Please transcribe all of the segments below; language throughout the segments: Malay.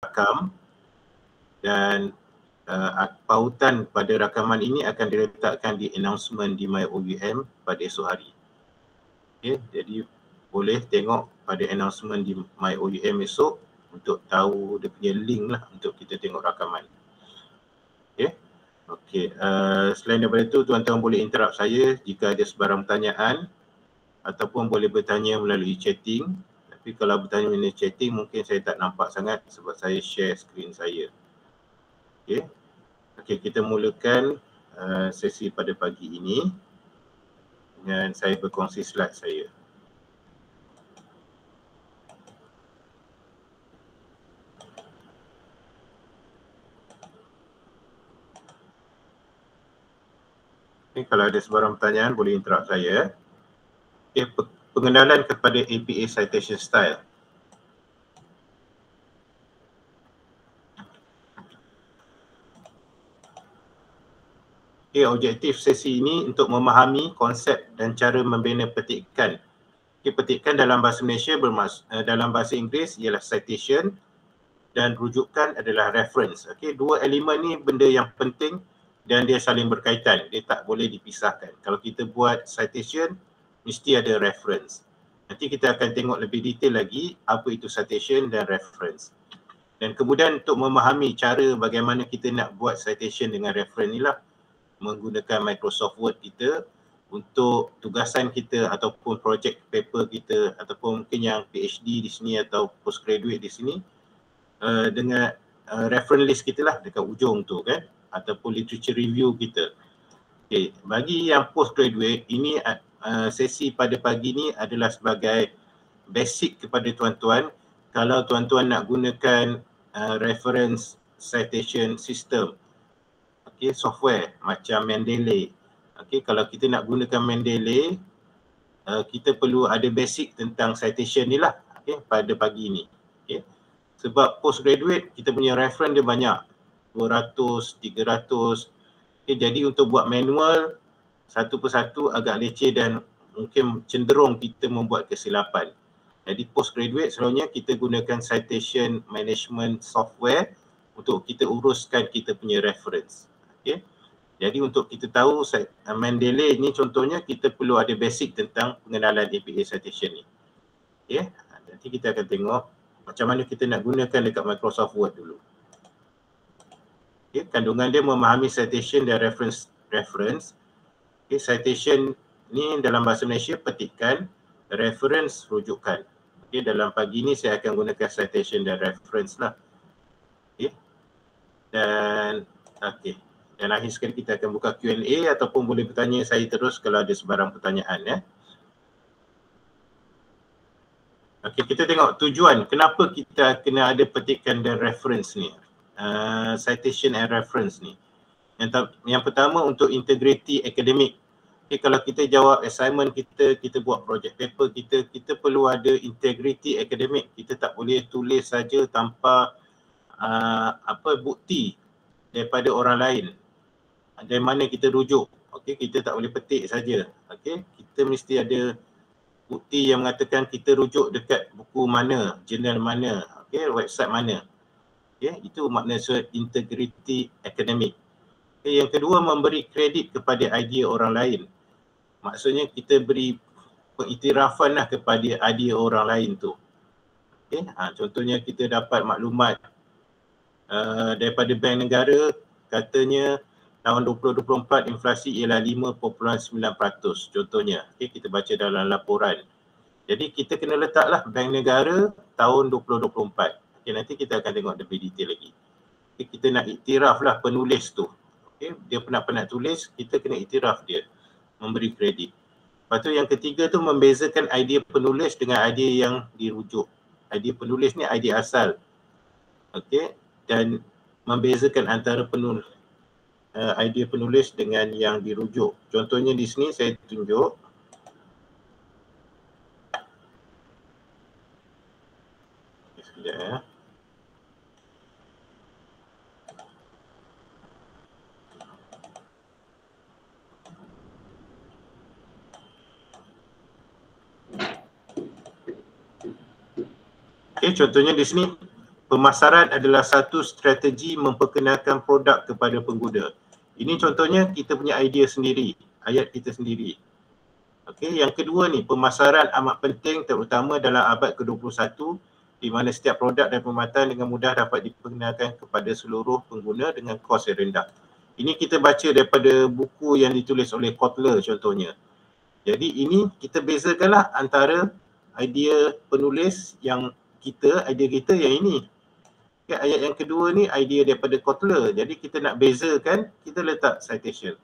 rakam dan pautan pada rakaman ini akan diletakkan di announcement di MyOUM pada esok hari. Okay, jadi boleh tengok pada announcement di MyOUM esok untuk tahu dia punya link lah untuk kita tengok rakaman. Okay. Okay. Selain daripada itu, tuan-tuan boleh interrupt saya jika ada sebarang pertanyaan ataupun boleh bertanya melalui chatting. Tapi kalau bertanya melalui chatting mungkin saya tak nampak sangat sebab saya share skrin saya. Okay. Okay, kita mulakan sesi pada pagi ini dengan saya berkongsi slide saya. Okay, kalau ada sebarang pertanyaan boleh interrupt saya. Okay, pengenalan kepada APA Citation Style. Okay, objektif sesi ini untuk memahami konsep dan cara membina petikan. Okay, petikan dalam bahasa Malaysia dalam bahasa Inggeris ialah citation dan rujukan adalah reference. Okay, dua elemen ni benda yang penting dan dia saling berkaitan. Dia tak boleh dipisahkan. Kalau kita buat citation, mesti ada reference. Nanti kita akan tengok lebih detail lagi apa itu citation dan reference. Dan kemudian untuk memahami cara bagaimana kita nak buat citation dengan reference ni lah, menggunakan Microsoft Word kita untuk tugasan kita ataupun project paper kita ataupun mungkin yang PhD di sini atau postgraduate di sini dengan reference list kita lah dekat ujung tu kan, ataupun literature review kita. Okay. Bagi yang postgraduate ini sesi pada pagi ni adalah sebagai basic kepada tuan-tuan. Kalau tuan-tuan nak gunakan reference citation system, okay, software macam Mendeley. Okay, kalau kita nak gunakan Mendeley, kita perlu ada basic tentang citation ni lah, okay, pada pagi ni. Okay. Sebab postgraduate kita punya reference dia banyak, 200, 300. Okay, jadi untuk buat manual satu persatu agak leceh dan mungkin cenderung kita membuat kesilapan. Jadi postgraduate selalunya kita gunakan citation management software untuk kita uruskan kita punya reference. Okay. Jadi untuk kita tahu Mendeley ni contohnya kita perlu ada basic tentang pengenalan APA citation ni. Okay. Nanti kita akan tengok macam mana kita nak gunakan dekat Microsoft Word dulu. Okay. Kandungan dia memahami citation dan reference. Okay. Citation ni dalam bahasa Malaysia petikan, reference rujukan. Okay. Dalam pagi ni saya akan gunakan citation dan reference lah. Okay. Dan okay. Dan akhir sekali kita akan buka Q&A ataupun boleh bertanya saya terus kalau ada sebarang pertanyaan ya. Okey, kita tengok tujuan kenapa kita kena ada petikan dan reference ni. Citation and reference ni. Yang pertama untuk integriti akademik. Okay, kalau kita jawab assignment kita buat project paper kita perlu ada integriti akademik. Kita tak boleh tulis saja tanpa bukti daripada orang lain. Dari mana kita rujuk. Okey, kita tak boleh petik saja. Okey, kita mesti ada bukti yang mengatakan kita rujuk dekat buku mana, jurnal mana, okey, website mana. Okey, itu makna integriti akademik. Okay, yang kedua memberi kredit kepada idea orang lain. Maksudnya kita beri pengiktirafan lah kepada idea orang lain tu. Okey, contohnya kita dapat maklumat daripada Bank Negara katanya tahun 2024 inflasi ialah 5.9% contohnya. Okay, kita baca dalam laporan. Jadi kita kena letaklah Bank Negara tahun 2024. Okay, nanti kita akan tengok lebih detail lagi. Okay, kita nak iktiraf lah penulis tu. Okay, dia pernah tulis, kita kena iktiraf dia, memberi kredit. Lepas tu yang ketiga tu membezakan idea penulis dengan idea yang dirujuk. Idea penulis ni idea asal. Okay, dan membezakan antara idea penulis dengan yang dirujuk. Contohnya di sini saya tunjuk. Sekejap ya. Okay, contohnya di sini pemasaran adalah satu strategi memperkenalkan produk kepada pengguna. Ini contohnya kita punya idea sendiri, ayat kita sendiri. Okey, yang kedua ni, pemasaran amat penting terutama dalam abad ke-21 di mana setiap produk dan perkhidmatan dengan mudah dapat diperkenalkan kepada seluruh pengguna dengan kos yang rendah. Ini kita baca daripada buku yang ditulis oleh Kotler contohnya. Jadi ini kita bezakanlah antara idea penulis yang idea kita yang ini. Okay, ayat yang kedua ni idea daripada Kotler. Jadi kita nak bezakan, kita letak citation.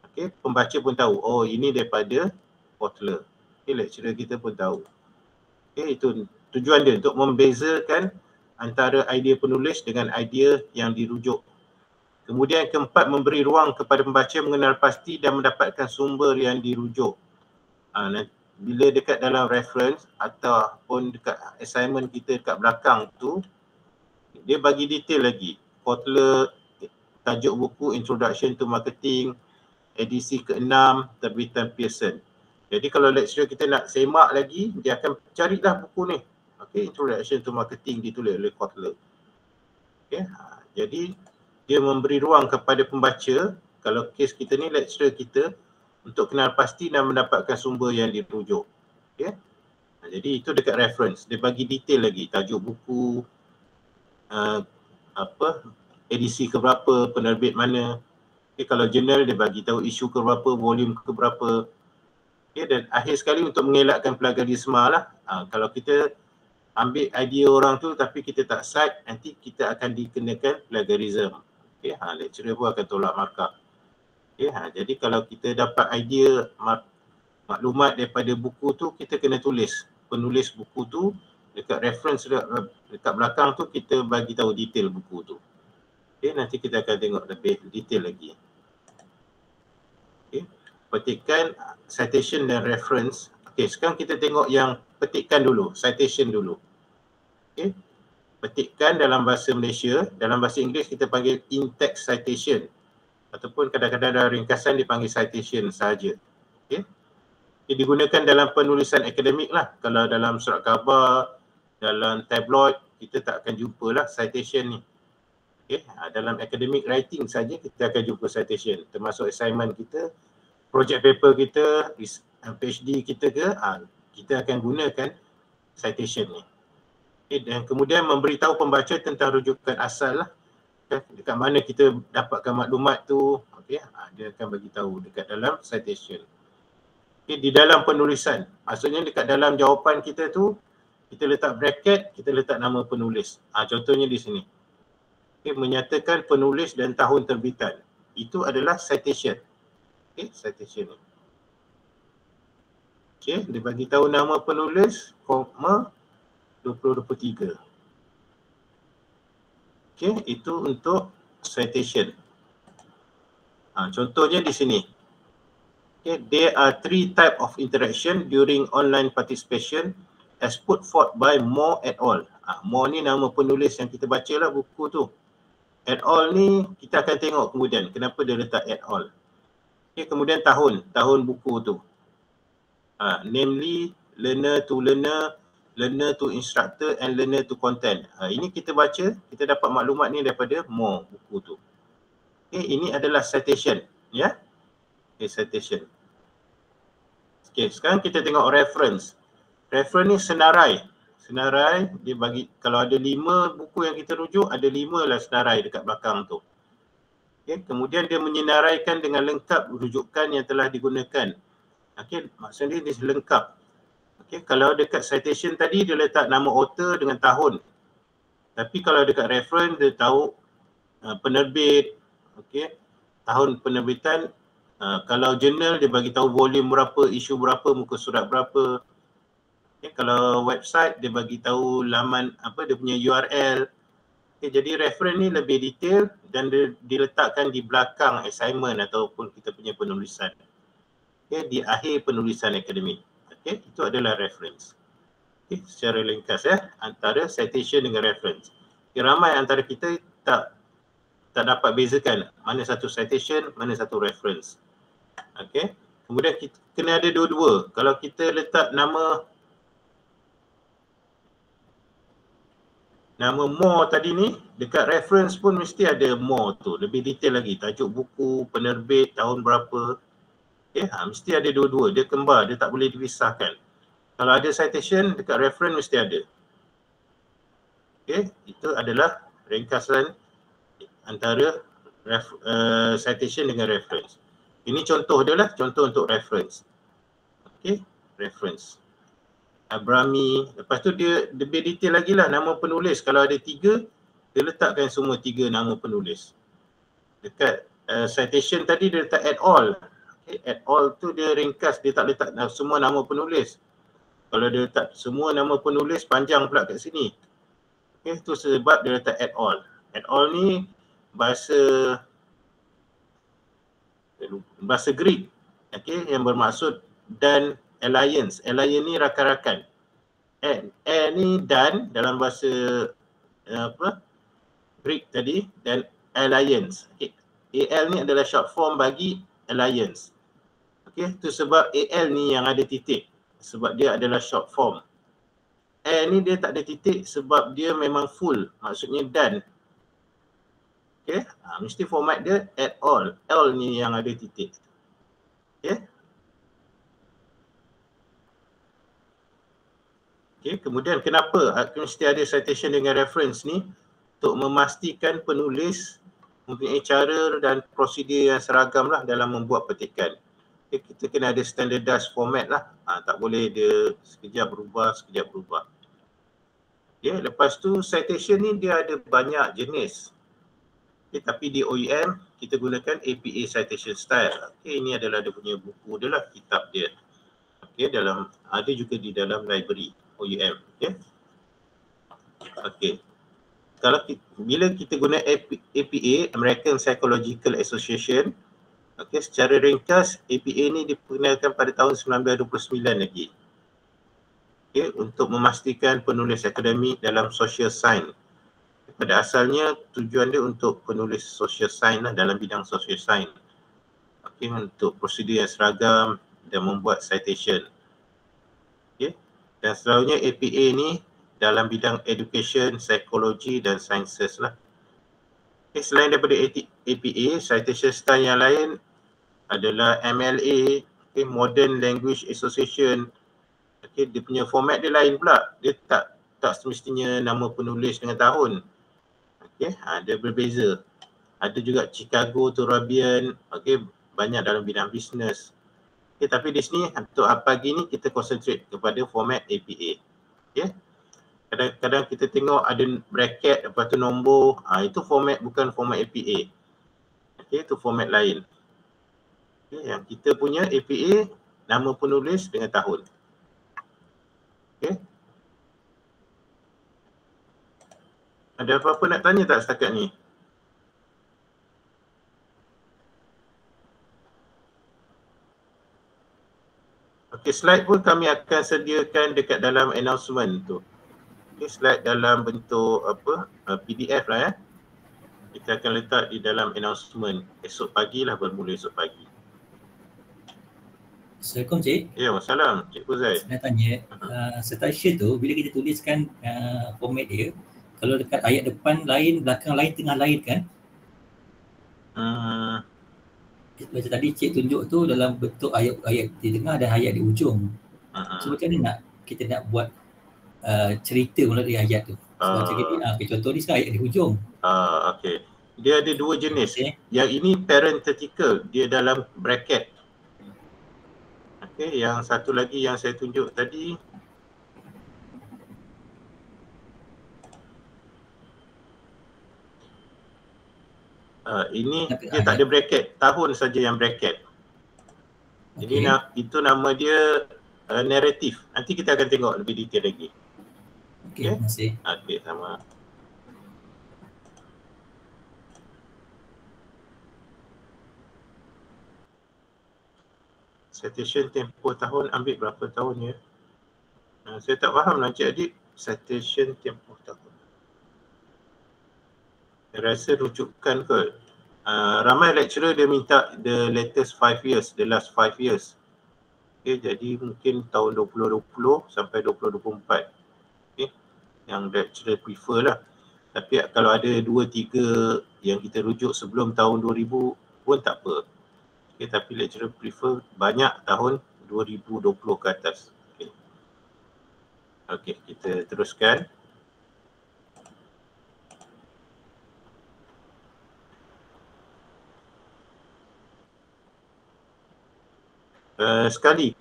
Okay, pembaca pun tahu, oh ini daripada Kotler. Okay, lecturer kita pun tahu. Okay, itu tujuan dia untuk membezakan antara idea penulis dengan idea yang dirujuk. Kemudian keempat, memberi ruang kepada pembaca mengenal pasti dan mendapatkan sumber yang dirujuk. Bila dekat dalam reference ataupun dekat assignment kita dekat belakang tu, dia bagi detail lagi. Kotler, tajuk buku Introduction to Marketing, edisi ke-6, terbitan Pearson. Jadi kalau lecturer kita nak semak lagi, dia akan carilah buku ni. Okay, Introduction to Marketing ditulis oleh Kotler. Okay, jadi dia memberi ruang kepada pembaca, kalau kes kita ni lecturer kita, untuk kenal pasti dan mendapatkan sumber yang dirujuk. Okay. Jadi itu dekat reference, dia bagi detail lagi, tajuk buku, edisi ke berapa, penerbit mana. Okay, kalau jurnal dia bagi tahu isu ke berapa, volume ke berapa. Okay, dan akhir sekali untuk mengelakkan plagiarisme lah, kalau kita ambil idea orang tu tapi kita tak cite, nanti kita akan dikenakan plagiarism. Okay, lecturer pun akan tolak markah. Okay, jadi kalau kita dapat idea maklumat daripada buku tu, kita kena tulis. Penulis buku tu dekat reference dekat belakang tu kita bagi tahu detail buku tu. Okay, nanti kita akan tengok lebih detail lagi. Okay, petikan, citation dan reference. Okay, sekarang kita tengok yang petikan dulu, citation dulu. Okay, petikan dalam bahasa Malaysia, dalam bahasa Inggeris kita panggil in-text citation. Ataupun kadang-kadang dalam ringkasan dipanggil citation sahaja. Okay. Dia digunakan dalam penulisan akademik lah. Kalau dalam surat khabar, dalam tabloid, kita tak akan jumpa lah citation ni. Okay. Dalam academic writing saja kita akan jumpa citation. Termasuk assignment kita, project paper kita, PhD kita ke, kita akan gunakan citation ni. Okay. Dan kemudian memberitahu pembaca tentang rujukan asal lah. Dekat mana kita dapatkan maklumat tu, okay, dia akan bagi tahu dekat dalam citation. Okay, di dalam penulisan, maksudnya dekat dalam jawapan kita tu, kita letak bracket, kita letak nama penulis. Contohnya di sini. Okay, menyatakan penulis dan tahun terbitan. Itu adalah citation. Okay, citation ni. Okay, dia bagi tahu nama penulis, 2023. Okay, itu untuk citation. Contohnya di sini. Okay, there are 3 types of interaction during online participation as put forth by Moore et al. Moore ni nama penulis yang kita baca lah buku tu. Et al ni kita akan tengok kemudian kenapa dia letak et al. Okay, kemudian tahun buku tu. Namely learner to learner, learner to instructor and learner to content. Ini kita baca, kita dapat maklumat ni daripada Moore buku tu. Okay, ini adalah citation, ya. Okay, citation. Okay, sekarang kita tengok reference. Reference ni senarai. Senarai dia bagi, kalau ada 5 buku yang kita rujuk, ada 5 lah senarai dekat belakang tu. Okay, kemudian dia menyenaraikan dengan lengkap rujukan yang telah digunakan. Okay, maksudnya dia lengkap. Okay, kalau dekat citation tadi dia letak nama author dengan tahun. Tapi kalau dekat reference dia tahu penerbit, okay, tahun penerbitan. Kalau jurnal dia bagi tahu volume berapa, isu berapa, muka surat berapa. Okay, kalau website dia bagi tahu laman apa, dia punya URL. Okay, jadi reference ni lebih detail dan dia diletakkan di belakang assignment ataupun kita punya penulisan. Okay, di akhir penulisan akademik. Okay, itu adalah reference. Okay, secara ringkas ya, antara citation dengan reference. Okay, ramai antara kita tak dapat bezakan mana satu citation, mana satu reference. Okay, kemudian kita kena ada dua-dua. Kalau kita letak nama Nama more tadi ni, dekat reference pun mesti ada more tu. Lebih detail lagi. Tajuk buku, penerbit, tahun berapa. Okay, mesti ada dua-dua. Dia kembar, dia tak boleh dipisahkan. Kalau ada citation, dekat reference mesti ada. Okay, itu adalah ringkasan antara citation dengan reference. Ini contoh dia lah, contoh untuk reference. Okay, reference. Abrami, lepas tu dia lebih detail lagi lah nama penulis. Kalau ada 3, dia letakkan semua 3 nama penulis. Dekat citation tadi dia letak add all. Okay, add all tu dia ringkas, dia tak letak semua nama penulis. Kalau dia letak semua nama penulis panjang pula kat sini. Okay, tu sebab dia letak add all. Add all ni bahasa Greek, okay, yang bermaksud dan alliance. Alliance ni rakan-rakan. Ni dan dalam bahasa Greek tadi, dan alliance. Okay. AL ni adalah short form bagi alliance. Okay, tu sebab AL ni yang ada titik. Sebab dia adalah short form. Ni dia tak ada titik sebab dia memang full. Maksudnya dan. Okay, mesti format dia at all. L ni yang ada titik. Okay. Okay, kemudian kenapa mesti ada citation dengan reference ni? Untuk memastikan penulis mempunyai cara dan prosedur yang seragam lah dalam membuat petikan. Okay, kita kena ada standardized format lah. Tak boleh dia sekejap berubah, sekejap berubah. Okay, lepas tu citation ni dia ada banyak jenis. Okay, tapi di OUM kita gunakan APA citation style. Okay, ini adalah dia punya buku dia lah, kitab dia. Okay, ada juga di dalam library OUM. Okay. Okay. Bila kita guna APA, American Psychological Association, okay, secara ringkas APA ni diperkenalkan pada tahun 1929 lagi. Okay, untuk memastikan penulis akademik dalam social science. Pada asalnya tujuan dia untuk penulis social science lah, dalam bidang social science. Okay, untuk prosedur yang seragam dan membuat citation. Okay. Dan selalunya APA ni dalam bidang education, psikologi dan sciences lah. Okay, selain daripada APA, citation style yang lain adalah MLA, okay, Modern Language Association. Okay, dia punya format dia lain pula. Dia tak semestinya nama penulis dengan tahun. Okay, dia berbeza. Ada juga Chicago, Turabian, okay, banyak dalam bidang bisnes. Okay, tapi di sini untuk pagi ni kita concentrate kepada format APA. Okay. Kadang-kadang kita tengok ada bracket lepas tu nombor, itu format bukan format APA. Okay, itu format lain. Okay, yang kita punya APA, nama penulis dengan tahun. Okay. Ada apa-apa nak tanya tak setakat ni? Okay, slide pun kami akan sediakan dekat dalam announcement tu. Okay, slide dalam bentuk PDF lah ya. Kita akan letak di dalam announcement esok pagi lah, bermula esok pagi. Assalamualaikum Cik. Ya, wassalam Cik Fuzai. Saya nak tanya, citation tu bila kita tuliskan format dia, kalau dekat ayat depan lain, belakang lain, tengah lain kan? Macam tadi Cik tunjuk tu dalam bentuk ayat di tengah dan ayat di ujung. So macam mana kita nak buat cerita melalui ayat tu? So macam ni, contoh ni sekarang ayat di hujung. Okay. Dia ada dua jenis. Okay. Yang ini parenthetical, dia dalam bracket. Okay, yang satu lagi yang saya tunjuk tadi, ini dia tak ada bracket, tahun saja yang bracket. Jadi itu nama dia narrative. Nanti kita akan tengok lebih detail lagi. Okay, terima kasih. Okay, sama. Citation tempoh tahun ambil berapa tahun ya? Saya tak faham lah Cik Adib, citation tempoh tahun. Saya rasa rujukan kot. Ramai lecturer dia minta the latest 5 years, the last 5 years. Okay, jadi mungkin tahun 2020 sampai 2024. Okay, yang lecturer prefer lah. Tapi kalau ada 2-3 yang kita rujuk sebelum tahun 2000 pun tak apa. Okay, tapi lecturer prefer banyak tahun 2020 ke atas. Okay, kita teruskan.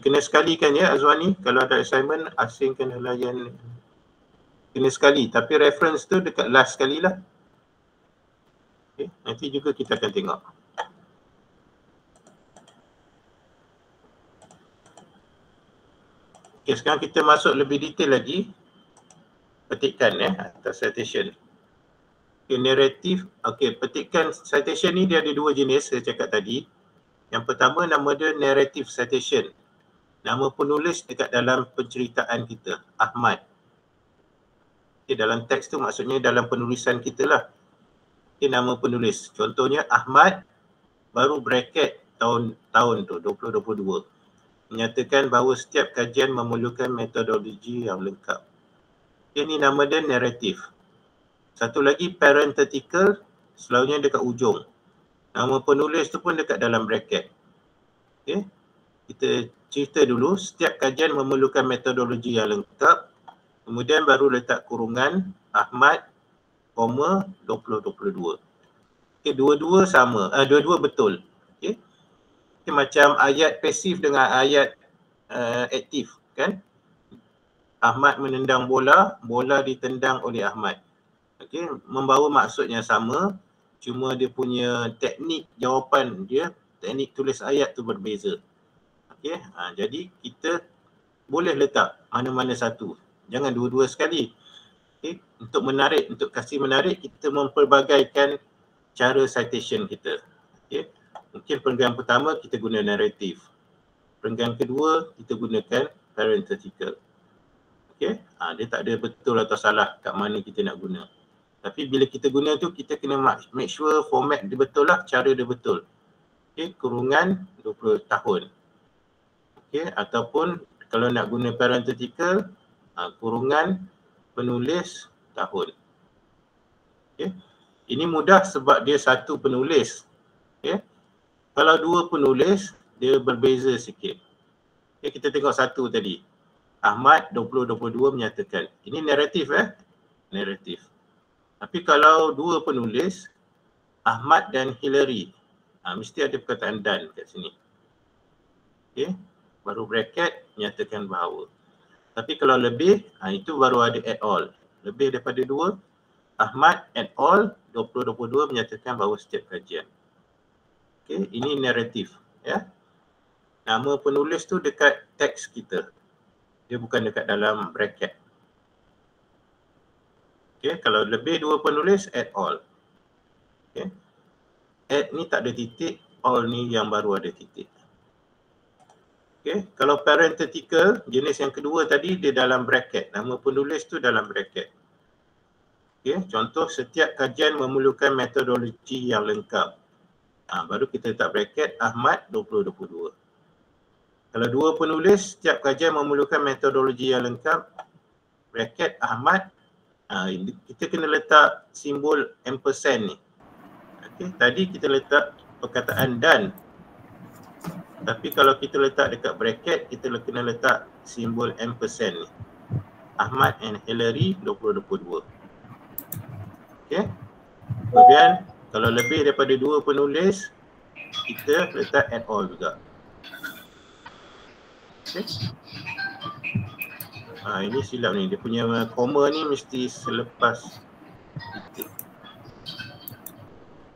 Kena sekalikan ya Azwani, kalau ada assignment asing kena layan, kena sekali, tapi reference tu dekat last sekali lah. Okay, nanti juga kita akan tengok. Okay, sekarang kita masuk lebih detail lagi. Petikan atas citation. Okay, narrative. Okay, petikan citation ni dia ada 2 jenis saya cakap tadi. Yang pertama nama dia narrative citation. Nama penulis dekat dalam penceritaan kita, Ahmad. Okay, dalam teks tu maksudnya dalam penulisan kita lah. Okay, nama penulis. Contohnya Ahmad, baru bracket tahun tu 2022. Menyatakan bahawa setiap kajian memerlukan metodologi yang lengkap. Okay, ini nama dia narrative. Satu lagi parenthetical, selalunya dekat ujung. Nama penulis tu pun dekat dalam bracket. Okay. Kita cerita dulu, setiap kajian memerlukan metodologi yang lengkap. Kemudian baru letak kurungan Ahmad, 2022. Okay, dua-dua sama, dua-dua betul. Okay. Okay, macam ayat pasif dengan ayat aktif kan. Ahmad menendang bola, bola ditendang oleh Ahmad. Okay, membawa maksud yang sama, cuma dia punya teknik jawapan dia, teknik tulis ayat tu berbeza. Okay, jadi kita boleh letak mana-mana satu, jangan dua-dua sekali. Okay, untuk menarik, untuk kasih menarik, kita memperbagaikan cara citation kita. Okay, mungkin perenggan pertama kita guna narrative, perenggan kedua kita gunakan parenthetical. Okay, dia tak ada betul atau salah kat mana kita nak guna. Tapi bila kita guna tu, kita kena make sure format dia betul lah, cara dia betul. Okay, kurungan 20 tahun. Okay, ataupun kalau nak guna parenthetical, kurungan penulis tahun. Okay, ini mudah sebab dia satu penulis. Okay, kalau dua penulis, dia berbeza sikit. Okay, kita tengok satu tadi. Ahmad 2022 menyatakan. Ini naratif naratif. Tapi kalau dua penulis, Ahmad dan Hillary, mesti ada perkataan dan kat sini. Okay, baru bracket menyatakan bahawa. Tapi kalau lebih, itu baru ada at all. Lebih daripada dua, Ahmad at all 2022 menyatakan bahawa setiap kajian. Okay, ini naratif. Ya. Nama penulis tu dekat teks kita. Dia bukan dekat dalam bracket. Okay, kalau lebih dua penulis, at all. Okay. At ni tak ada titik, all ni yang baru ada titik. Okay, kalau parenthetical, jenis yang kedua tadi dia dalam bracket. Nama penulis tu dalam bracket. Okay, contoh setiap kajian memerlukan metodologi yang lengkap. Baru kita letak bracket Ahmad 2022. Kalau dua penulis, setiap kajian memerlukan metodologi yang lengkap, bracket Ahmad, kita kena letak simbol ampersand ni. Okay, tadi kita letak perkataan dan. Tapi kalau kita letak dekat bracket, kita kena letak simbol ampersand ni. Ahmad and Hillary 2022. Okay. Kemudian kalau lebih daripada dua penulis, kita letak at all juga. Okay. Ini silap ni. Dia punya koma ni mesti selepas titik.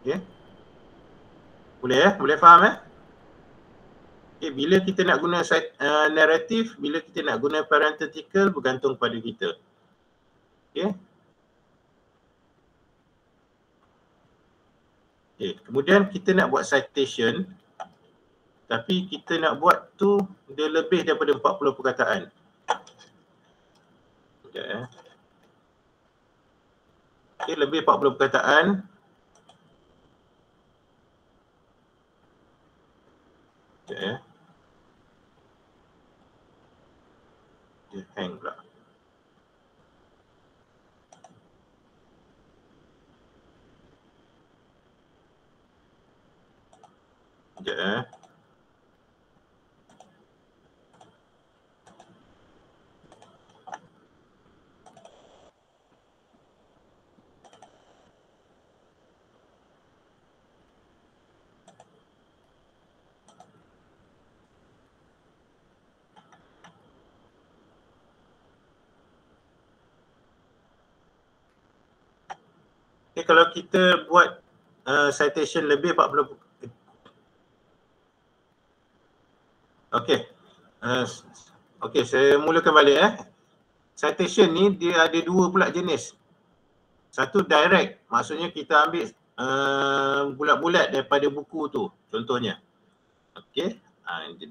Okay. Boleh Boleh faham Okay, bila kita nak guna naratif, bila kita nak guna parenthetical, bergantung pada kita. Okay. Okay. Kemudian kita nak buat citation, tapi kita nak buat tu dia lebih daripada 40 perkataan. Okay. Okay, lebih 40 perkataan. Okay. Dia hang pula. Sekejap. Okay, kalau kita buat citation lebih 40. Okey. Okey, saya mulakan balik. Citation ni dia ada dua pula jenis. Satu direct, maksudnya kita ambil bulat-bulat daripada buku tu contohnya. Okey.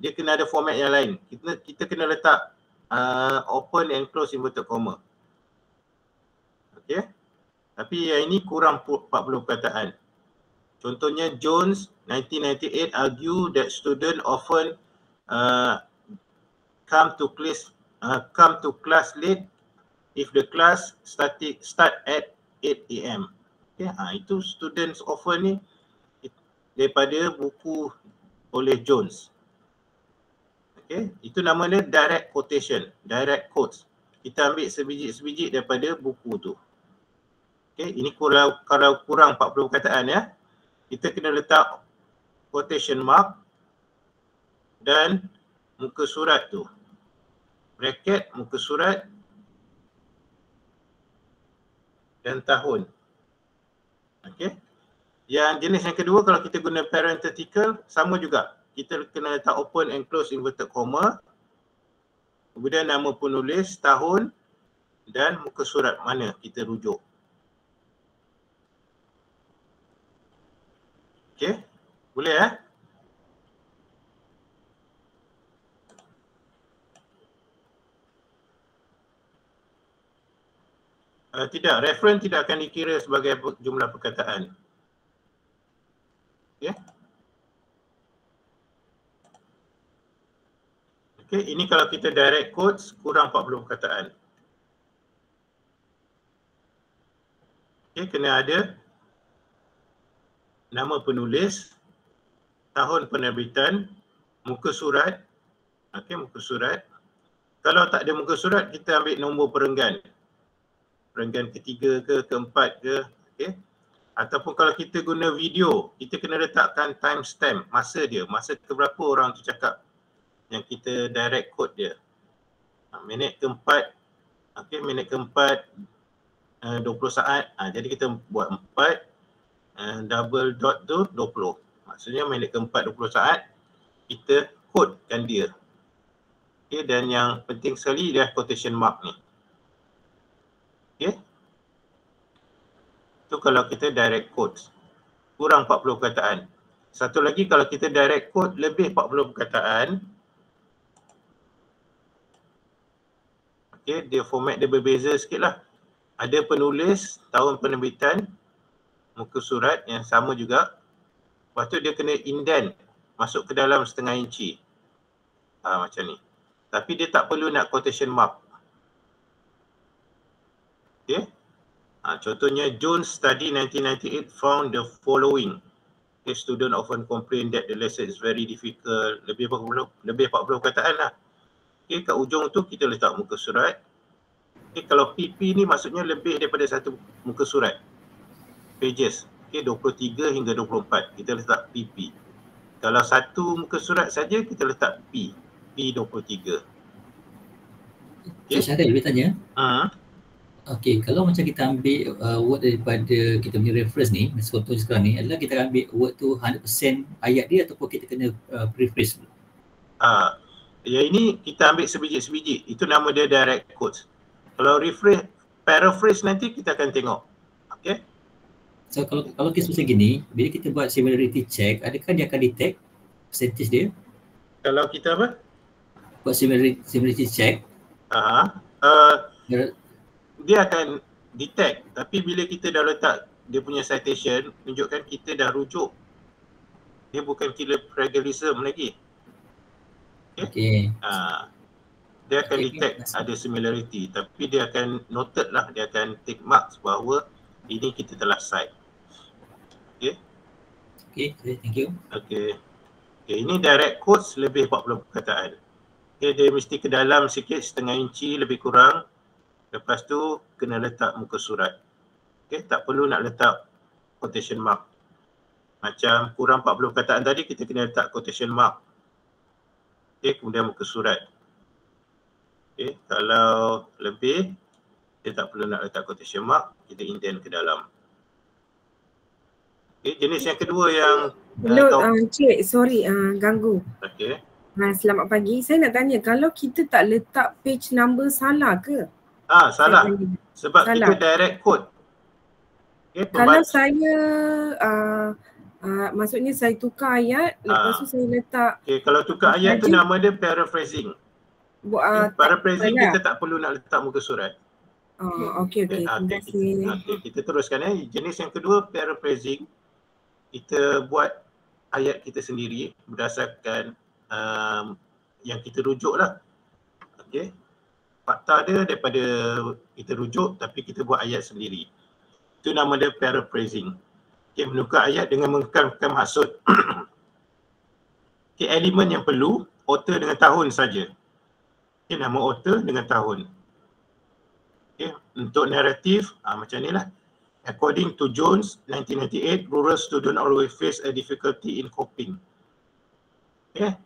Dia kena ada format yang lain. Kita kena letak open and close inverted comma. Okey. Tapi yang ini kurang 40 perkataan. Contohnya Jones 1998 argue that student often come to class late if the class start at 8 AM. Okay, itu students often ni daripada buku oleh Jones. Okay, itu nama dia direct quotation, direct quotes. Kita ambil sebiji-sebiji daripada buku tu. Okay, ini kalau kurang 40 perkataan ya, kita kena letak quotation mark dan muka surat tu. Bracket, muka surat dan tahun. Okey. Yang jenis yang kedua, kalau kita guna parenthetical, sama juga. Kita kena letak open and close inverted comma. Kemudian nama penulis, tahun dan muka surat mana kita rujuk. Okey. Boleh tidak, reference tidak akan dikira sebagai jumlah perkataan. Okey. Okey, ini kalau kita direct quotes kurang 40 perkataan. Okey, kena ada nama penulis, tahun penerbitan, muka surat. Okey, muka surat. Kalau tak ada muka surat, kita ambil nombor perenggan. Perenggan ketiga ke, keempat ke, okey. Ataupun kalau kita guna video, kita kena letakkan timestamp, masa dia, masa keberapa orang tu cakap yang kita direct quote dia. Minit keempat, okey, minit keempat 20 saat, jadi kita buat 4, double dot tu 20. Maksudnya minit keempat 20 saat, kita quotekan dia. Okey, dan yang penting sekali dia quotation mark ni. Okey. Itu kalau kita direct quotes. Kurang 40 perkataan. Satu lagi, kalau kita direct quote lebih 40 perkataan. Okey, dia format dia berbeza sikit lah. Ada penulis, tahun penerbitan, muka surat yang sama juga. Lepas tu dia kena indent, masuk ke dalam setengah inci. Macam ni. Tapi dia tak perlu nak quotation mark. Okay. Contohnya Jones study 1998 found the following. Okay, student often complain that the lesson is very difficult. Lebih 40 perkataan lah. Okay, kat ujung tu kita letak muka surat. Okay, kalau PP ni maksudnya lebih daripada satu muka surat. Pages. Okay, 23 hingga 24. Kita letak PP. Kalau satu muka surat saja, kita letak P. P23. Okay. Saya ada boleh tanya? Okey, kalau macam kita ambil word daripada kita punya reference ni, contohnya sekarang ni, adalah kita ambil word tu 100% ayat dia ataupun kita kena paraphrase? Ya, ini kita ambil sebiji-sebiji. Itu nama dia direct quotes. Kalau paraphrase nanti kita akan tengok. Okey. So kalau kes macam gini, bila kita buat similarity check, adakah dia akan detect percentage dia? Kalau kita apa? Buat similarity check. Dia akan detect, tapi bila kita dah letak dia punya citation, tunjukkan kita dah rujuk. Dia bukan kira plagiarism lagi. Okay. Dia akan detect ada similarity, tapi dia akan noted lah, dia akan take marks bahawa ini kita telah cite. Okay. Okay, thank you. Okay. Okay, ini direct quotes lebih 40 perkataan. Okay, dia mesti ke dalam sikit, setengah inci lebih kurang. Lepas tu kena letak muka surat. Okay, tak perlu nak letak quotation mark. Macam kurang 40 perkataan tadi, kita kena letak quotation mark. Okay, kemudian muka surat. Okay, kalau lebih, kita tak perlu nak letak quotation mark, kita indent ke dalam. Okay, jenis yang kedua yang hello, Cik, sorry ganggu. Okay. Selamat pagi. Saya nak tanya, kalau kita tak letak page number salah ke? Salah. Sebab salah. Kita direct code. Okay, kalau saya maksudnya saya tukar ayat, lepas tu saya letak. Okay, kalau tukar ayat tu nama dia paraphrasing. Paraphrasing kita tak perlu nak letak muka surat. Okey. Terima kasih. Kita teruskan jenis yang kedua, paraphrasing. Kita buat ayat kita sendiri berdasarkan yang kita rujuk lah. Okay. Fakta dia daripada kita rujuk tapi kita buat ayat sendiri. Itu nama dia paraphrasing. Okay, menukar ayat dengan mengekalkan maksud. Okay, elemen yang perlu, author dengan tahun saja. Okay, nama author dengan tahun. Okay, untuk naratif, macam ni lah. According to Jones, 1998, rural students always face a difficulty in coping. Okay.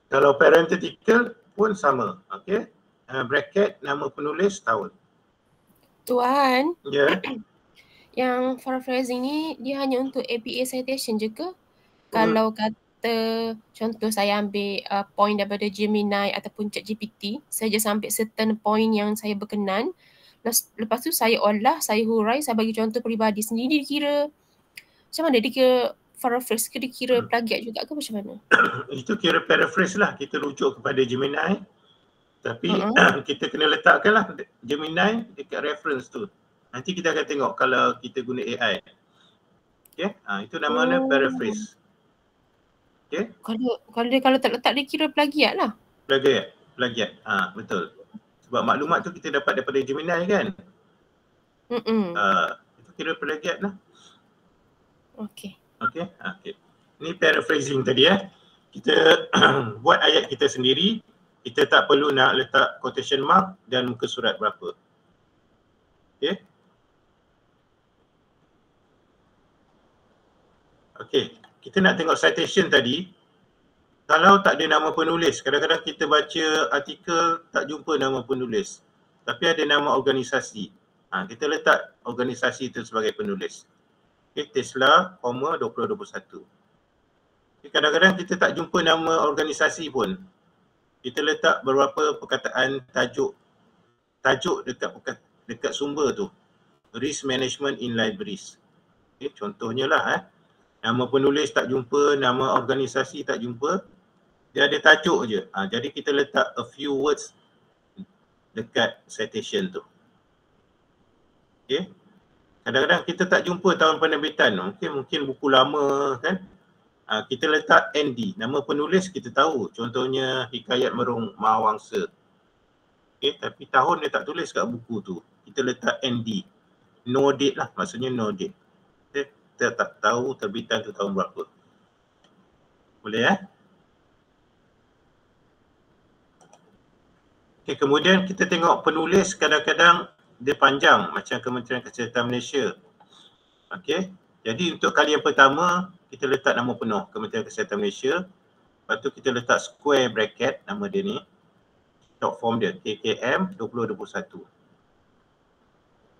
Kalau parenthetical pun sama. Okay. Bracket, nama penulis, tahun. Tuan. Ya. Yang paraphrasing ni, dia hanya untuk APA citation je ke? Kalau kata, contoh saya ambil point daripada Gemini ataupun ChatGPT, saya just sampai certain point yang saya berkenan. Lepas tu saya olah, saya hurai, saya bagi contoh peribadi sendiri, dia kira macam mana? Dia kira paraphrase ke, dia kira plagiat juga ke macam mana? Itu kira paraphrase lah, kita rujuk kepada Gemini. Tapi kita kena letakkan lah Gemini dekat reference tu. Nanti kita akan tengok kalau kita guna AI. Okay, itu namanya paraphrase. Okay. Kalau tak letak dia kira plagiat lah. Plagiat. Betul. Sebab maklumat tu kita dapat daripada Gemini kan? Itu kira plagiat lah. Okay. Ini paraphrasing tadi Kita buat ayat kita sendiri. Kita tak perlu nak letak quotation mark dan muka surat berapa. Okay, kita nak tengok citation tadi. Kalau tak ada nama penulis, kadang-kadang kita baca artikel tak jumpa nama penulis. Tapi ada nama organisasi. Kita letak organisasi itu sebagai penulis. Okay, Tesla, 2021. Okay, kadang-kadang kita tak jumpa nama organisasi pun. Kita letak beberapa perkataan tajuk dekat sumber tu. Risk management in libraries. Okay, contohnya lah nama penulis tak jumpa, nama organisasi tak jumpa. Dia ada tajuk je. Jadi kita letak a few words dekat citation tu. Okay. Kadang-kadang kita tak jumpa tahun penerbitan. Mungkin buku lama kan. Kita letak ND. Nama penulis kita tahu. Contohnya Hikayat Merung Mahawangsa. Okay. Tapi tahun dia tak tulis kat buku tu. Kita letak ND. No date lah. Maksudnya no date. Okay. Kita tak tahu terbitan tu tahun berapa. Boleh Okay, kemudian kita tengok penulis kadang-kadang dia panjang macam Kementerian Kesihatan Malaysia. Okay, jadi untuk kali yang pertama kita letak nama penuh Kementerian Kesihatan Malaysia. Lepas tu kita letak square bracket nama dia ni. Short form dia KKM 2021.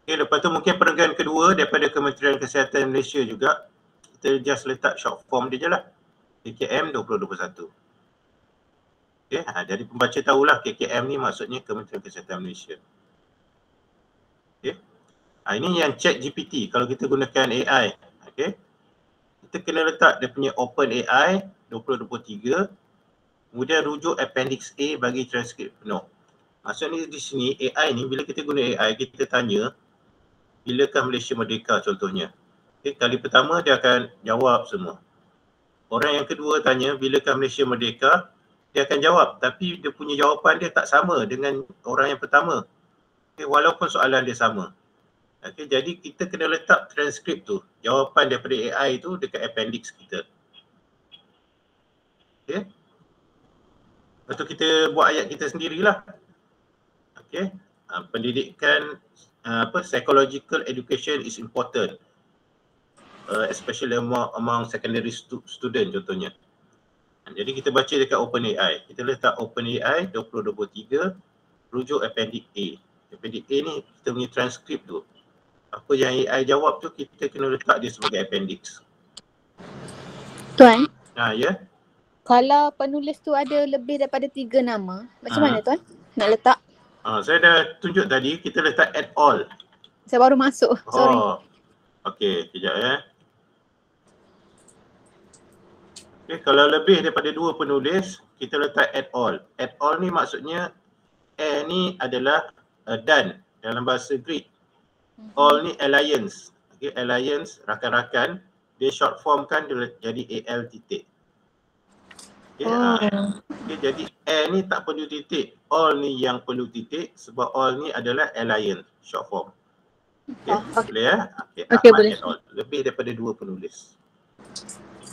Okay, lepas tu mungkin perenggan kedua daripada Kementerian Kesihatan Malaysia juga. Kita just letak short form dia je lah. KKM 2021. Okay, jadi pembaca tahulah KKM ni maksudnya Kementerian Kesihatan Malaysia. Okay. Ini yang ChatGPT kalau kita gunakan AI. Okay. Kita kena letak dia punya Open AI 2023. Kemudian rujuk Appendix A bagi transkrip penuh. Maksudnya di sini AI ni bila kita guna AI kita tanya bilakah Malaysia merdeka contohnya. Okay, kali pertama dia akan jawab semua. Orang yang kedua tanya bilakah Malaysia merdeka, dia akan jawab tapi dia punya jawapan dia tak sama dengan orang yang pertama. Okay, walaupun soalan dia sama. Okay, jadi kita kena letak transkrip tu, jawapan daripada AI tu dekat appendix kita. Okay. Lepas tu kita buat ayat kita sendirilah. Okay. Pendidikan psychological education is important, especially among secondary student contohnya. Jadi kita baca dekat OpenAI. Kita letak OpenAI 2023 rujuk appendix A. Appendix A ni kita punya transkrip tu. Apa yang AI jawab tu kita kena letak dia sebagai appendix. Tuan, Ya. kalau penulis tu ada lebih daripada 3 nama, macam mana Tuan nak letak? Saya dah tunjuk tadi, kita letak add all. Saya baru masuk, sorry. Okey, kejap ya. Okay, kalau lebih daripada 2 penulis, kita letak add all. Add all ni maksudnya ni adalah dan dalam bahasa Greek. All ni alliance. Okay, alliance, rakan-rakan. Dia short form kan dia jadi AL titik. Okay, okay, jadi A ni tak perlu titik. All ni yang perlu titik sebab all ni adalah alliance, short form. Okay, boleh ya? Okay, boleh. All. Lebih daripada 2 penulis.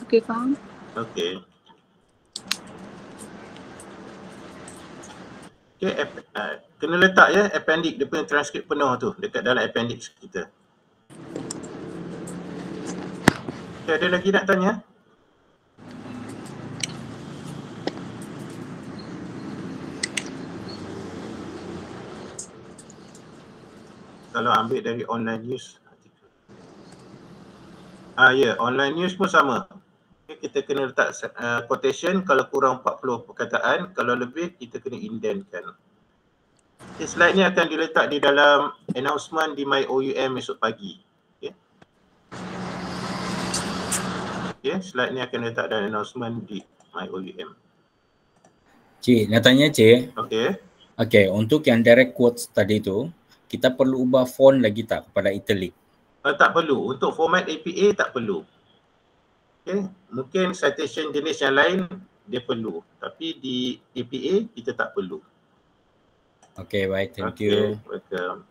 Okay, faham. Okay. Okay, kena letak ya appendix, dia punya transkrip penuh tu dekat dalam appendix kita. Okay, ada lagi nak tanya? Kalau ambil dari online news. Online news pun sama. Kita kena letak quotation kalau kurang 40 perkataan, kalau lebih kita kena indentkan. Slide ni akan diletak di dalam announcement di MyOUM esok pagi. Slide ni akan letak dalam announcement di MyOUM. Cik, nak tanya Cik. Okay, untuk yang direct quotes tadi tu, kita perlu ubah font lagi tak kepada italic? Tak perlu. Untuk format APA tak perlu. Okay. Mungkin citation jenis yang lain dia perlu. Tapi di APA kita tak perlu. Okay, baik. Thank you. Welcome.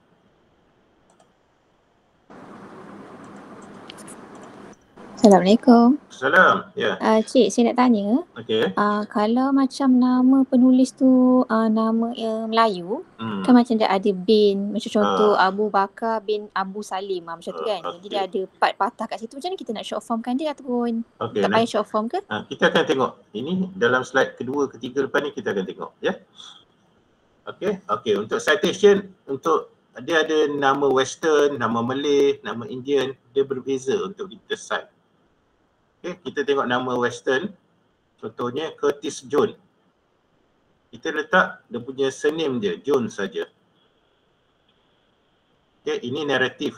Assalamualaikum. Salam. Ya. Cik, saya nak tanya. Kalau macam nama penulis tu nama Melayu, kan macam dia ada bin, macam contoh Abu Bakar bin Abu Salim macam tu kan. Jadi dia ada part patah kat situ. Macam mana kita nak short formkan dia ataupun tak payah short form ke? Kita akan tengok. Ini dalam slide kedua, ketiga lepas ni kita akan tengok ya. Okey, untuk citation, untuk dia ada nama Western, nama Malay, nama Indian, dia berbeza untuk kita cite. Okay, kita tengok nama Western, contohnya Curtis Jones. Kita letak dia punya surname dia, Jones saja. Okay, ini narrative.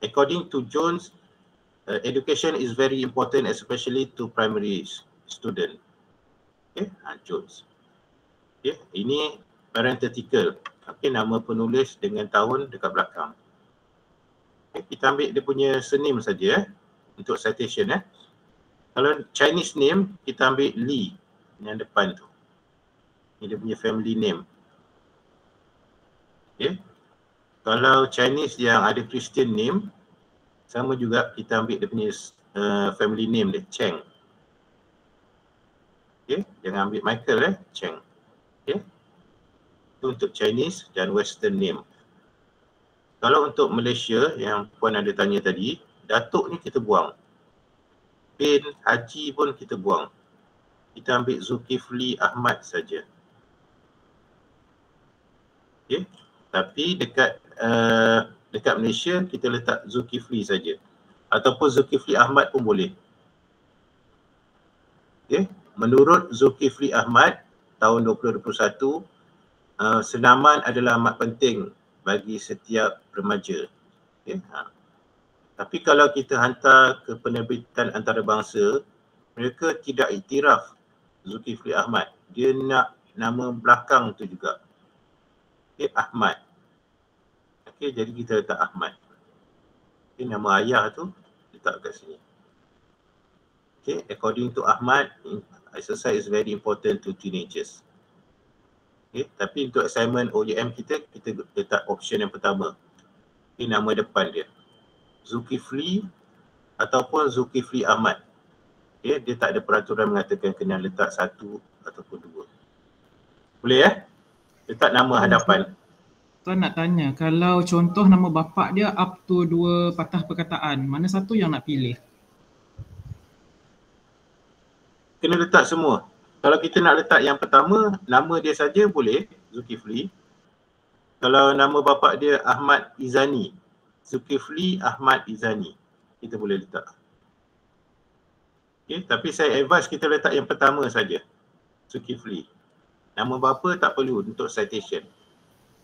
According to Jones, education is very important especially to primary student. Okay, Jones. Okay, ini parenthetical. Okay, nama penulis dengan tahun dekat belakang. Okay, kita ambil dia punya surname saja untuk citation Kalau Chinese name, kita ambil Lee yang depan tu. Ini dia punya family name. Okay. Kalau Chinese yang ada Christian name, sama juga kita ambil dia punya family name dia, Cheng. Okay. Jangan ambil Michael Cheng. Okay. Itu untuk Chinese dan Western name. Kalau untuk Malaysia yang Puan ada tanya tadi, Datuk ni kita buang. Bin Haji pun kita buang. Kita ambil Zulkifli Ahmad saja. Okay. Tapi dekat Malaysia kita letak Zulkifli saja. Ataupun Zulkifli Ahmad pun boleh. Okay. Menurut Zulkifli Ahmad tahun 2021, senaman adalah amat penting bagi setiap remaja. Okay. Tapi kalau kita hantar ke penerbitan antarabangsa, mereka tidak iktiraf Zulkifli Ahmad. Dia nak nama belakang tu juga. Okay, Ahmad. Okay, jadi kita letak Ahmad. Okay, nama ayah tu letak kat sini. Okay, according to Ahmad, exercise is very important to teenagers. Okay, tapi untuk assignment OUM kita letak option yang pertama. Okay, nama depan dia. Zulkifli ataupun Zulkifli Ahmad. Okay, dia tak ada peraturan mengatakan kena letak 1 ataupun 2. Boleh ya? Letak nama hadapan. Tuan nak tanya, kalau contoh nama bapa dia up to 2 patah perkataan, mana satu yang nak pilih? Kena letak semua. Kalau kita nak letak yang pertama, nama dia saja boleh, Zulkifli. Kalau nama bapa dia Ahmad Izani, Zulkifli Ahmad Izani, kita boleh letak. Okay, tapi saya advise kita letak yang pertama saja, Zulkifli. Nama bapa tak perlu untuk citation.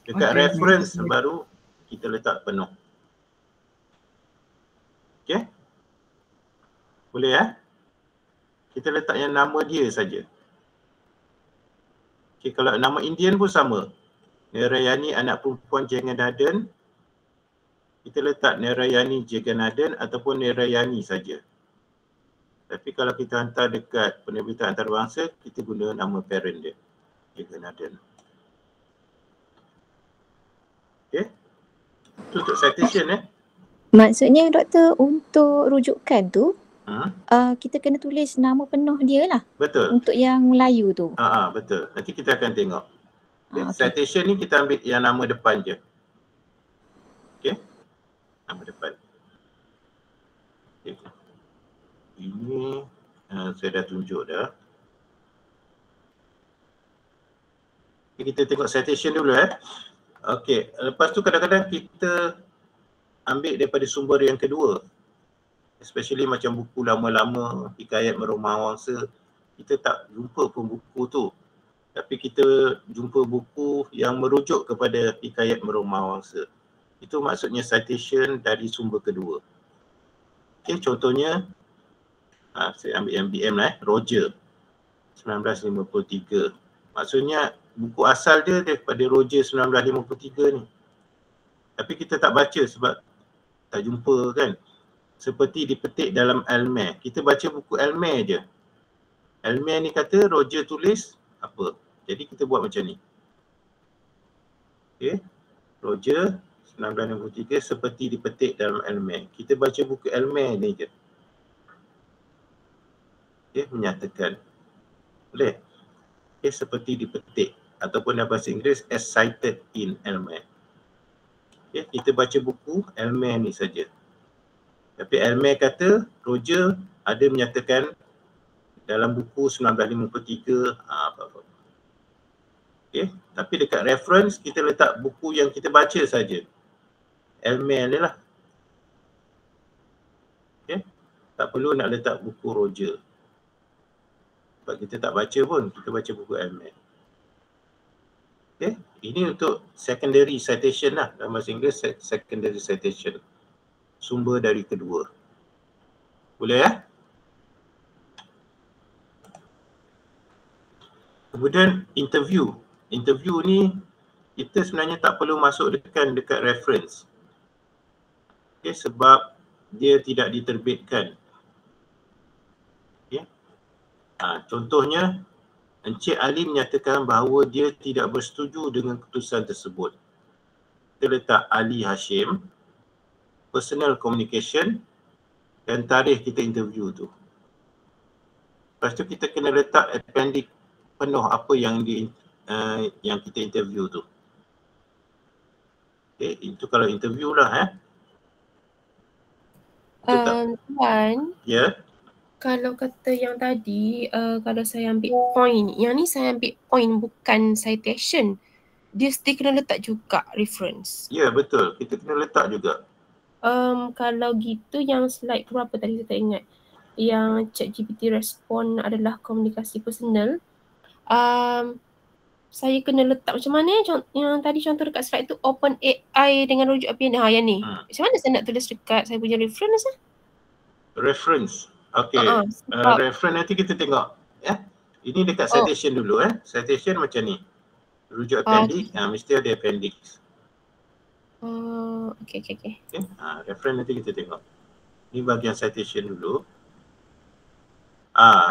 Dekat reference baru kita letak penuh. Okay? Boleh ya? Kita letak yang nama dia saja. Okay, kalau nama Indian pun sama. Narayani anak perempuan Jagannathan, kita letak Narayani Jagannathan ataupun Narayani saja. Tapi kalau kita hantar dekat penerbitan antarabangsa, kita guna nama parent dia, Jagannathan. Okay. Itu untuk citation Maksudnya doktor, untuk rujukan tu, kita kena tulis nama penuh dia lah. Betul. Untuk yang Melayu tu. Betul. Nanti kita akan tengok. Okay. Citation ni kita ambil yang nama depan je. Okay. Nama depan. Okay. Ini saya dah tunjuk dah. Okay, kita tengok citation dulu Okey, lepas tu kadang-kadang kita ambil daripada sumber yang kedua. Especially macam buku lama-lama, Hikayat Merumah Wangsa, kita tak jumpa pun buku tu. Tapi kita jumpa buku yang merujuk kepada Hikayat Merumah Wangsa. Itu maksudnya citation dari sumber kedua. Okey, contohnya saya ambil yang BM Roger 1953. Maksudnya buku asal dia daripada Roger 1953 ni. Tapi kita tak baca sebab tak jumpa kan. Seperti dipetik dalam Elmer. Kita baca buku Elmer je. Elmer ni kata Roger tulis apa. Jadi kita buat macam ni. Okay. Roger 1953 seperti dipetik dalam Elmer. Kita baca buku Elmer ni je. Okay, menyatakan. Boleh? Okay, seperti dipetik. Ataupun dalam bahasa Inggeris as cited in Elmer. Okay, kita baca buku Elmer ni saja. Tapi Elmer kata Roger ada menyatakan dalam buku 1953 apa-apa. Okay, tapi dekat reference kita letak buku yang kita baca saja. Elmer ni lah. Okay, tak perlu nak letak buku Roger. Sebab kita tak baca pun, kita baca buku Elmer. Okay, ini untuk secondary citation lah. Dalam bahasa Inggeris, secondary citation. Sumber dari kedua. Boleh ya? Kemudian interview. Interview ni kita sebenarnya tak perlu masuk dekat reference. Okay, sebab dia tidak diterbitkan. Okay. Contohnya, Encik Ali menyatakan bahawa dia tidak bersetuju dengan keputusan tersebut. Kita letak Ali Hashim, personal communication dan tarikh kita interview tu. Lepas tu kita kena letak appendix penuh apa yang kita interview tu. Okay, itu kalau interview lah Tuan. Ya. Kalau kata yang tadi, kalau saya ambil point, yang ni saya ambil point bukan citation. Dia still kena letak juga reference. Ya, betul. Kita kena letak juga. Kalau gitu yang slide tu apa tadi saya tak ingat. Yang ChatGPT respon adalah komunikasi personal. Saya kena letak macam mana yang tadi contoh dekat slide tu OpenAI dengan rujuk API yang ni. Macam mana saya nak tulis dekat saya punya reference Reference. Okey. Reference nanti kita tengok ya. Ini dekat citation dulu Citation macam ni. Rujuk appendix, mesti ada appendix. Okay. Reference nanti kita tengok. Ini bahagian citation dulu.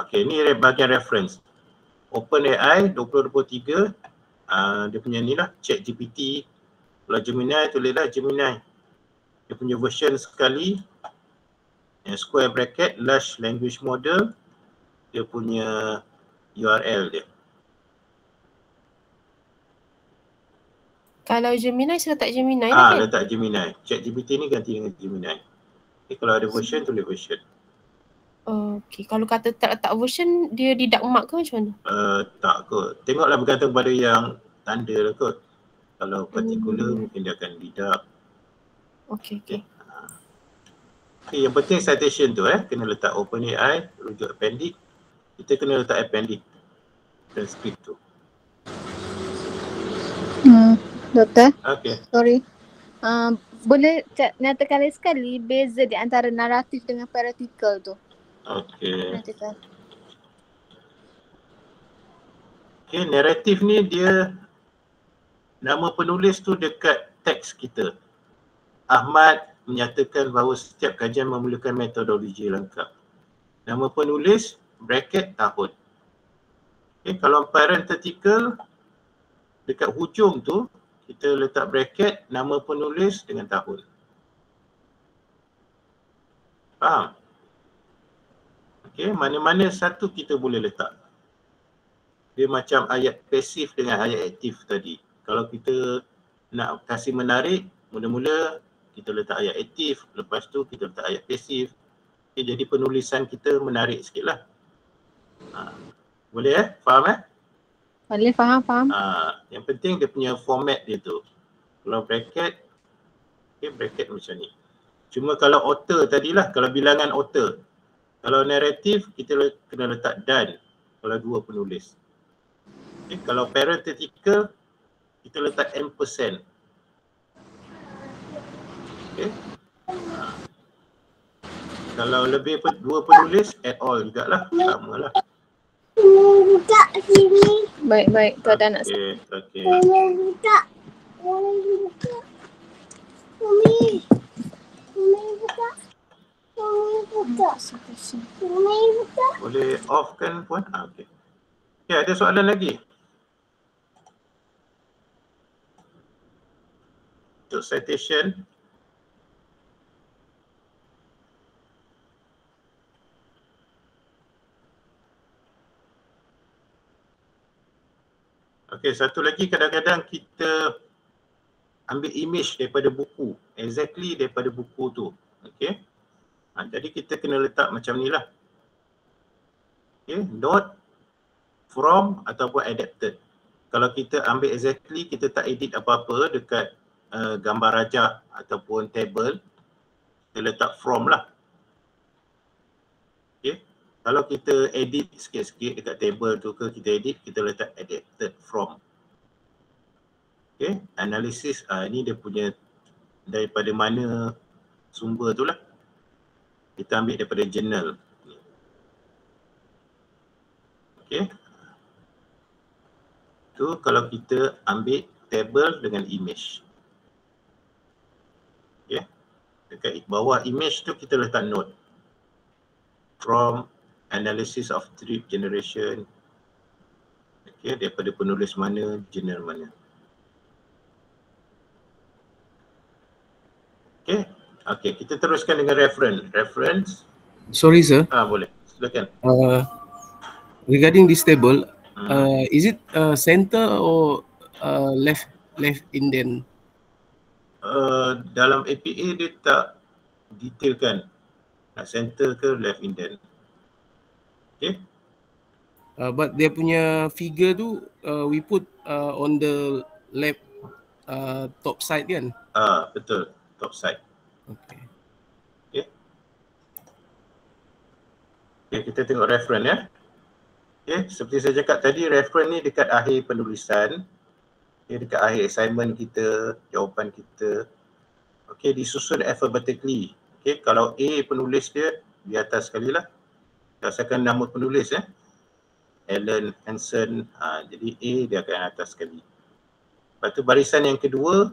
Okey, ni bahagian reference. OpenAI 2023 dia punya ni lah ChatGPT. Kalau Gemini tulislah Gemini. Dia punya version sekali. Square bracket large language model dia punya URL dia. Kalau Gemini saya letak Gemini lah kan? Letak Gemini. ChatGPT ni ganti dengan Gemini. Kalau ada version, tulis version. Okay, kalau kata tak letak version, dia deduct mark ke macam mana? Tak kot. Tengoklah bergantung pada yang tanda lah kot. Kalau particular mungkin dia akan deduct. Okay. Yang penting citation tu kena letak OpenAI, rujuk appendix. Kita kena letak appendix transcript tu. Doktor? Okay. Sorry. Boleh nyatakan sekali beza di antara naratif dengan paratical tu? Okay. Okay, naratif ni dia nama penulis tu dekat teks kita. Ahmad menyatakan bahawa setiap kajian memerlukan metodologi lengkap. Nama penulis, bracket, tahun. Okay, kalau parenthetical, dekat hujung tu, kita letak bracket, nama penulis dengan tahun. Faham? Okay, mana-mana satu kita boleh letak. Dia macam ayat pasif dengan ayat aktif tadi. Kalau kita nak kasih menarik, mula-mula kita letak ayat aktif, lepas tu kita letak ayat pasif. Okay, jadi penulisan kita menarik sikit lah. Boleh Faham Boleh, faham. Yang penting dia punya format dia tu. Kalau bracket, okay, bracket macam ni. Cuma kalau author tadilah, kalau bilangan author. Kalau naratif, kita kena letak dan kalau dua penulis. Okay, kalau parenthetical, kita letak ampersand. Okay. Kalau lebih dua penulis, add all jugalah, sama lah. Buka sini. Baik. Tu ada anak saya. Okay. Buka. Umi buka. Boleh off kan puan? Okay. Okay, ada soalan lagi? Untuk citation. Okey, satu lagi kadang-kadang kita ambil image daripada buku, exactly daripada buku tu. Okey. Jadi kita kena letak macam ni lah. Okey, note, from ataupun adapted. Kalau kita ambil exactly, kita tak edit apa-apa dekat gambar rajah ataupun table, kita letak from lah. Okey. Kalau kita edit sikit-sikit dekat table tu ke kita edit, kita letak adapted from. Okay, analisis ni dia punya daripada mana sumber tu lah. Kita ambil daripada journal. Okay. Tu kalau kita ambil table dengan image. Okay. Dekat bawah image tu kita letak note. From analysis of trip generation. Okay, daripada penulis mana, jurnal mana. Okay, kita teruskan dengan reference. Sorry sir. Boleh, silakan. Regarding this table, is it center or left indent? Dalam APA dia tak detailkan nak center ke left indent. Okay. But dia punya figure tu we put on the left top side kan? Betul, top side. Okay. Okay, kita tengok reference ya. Okay, seperti saya cakap tadi, reference ni dekat akhir penulisan. Okay, dekat akhir assignment kita, jawapan kita. Okay, disusun alphabetically. Okay, kalau A penulis dia di atas sekali lah. Berdasarkan nama penulis Alan Hansen, jadi A dia akan atas sekali. Lepas tu barisan yang kedua,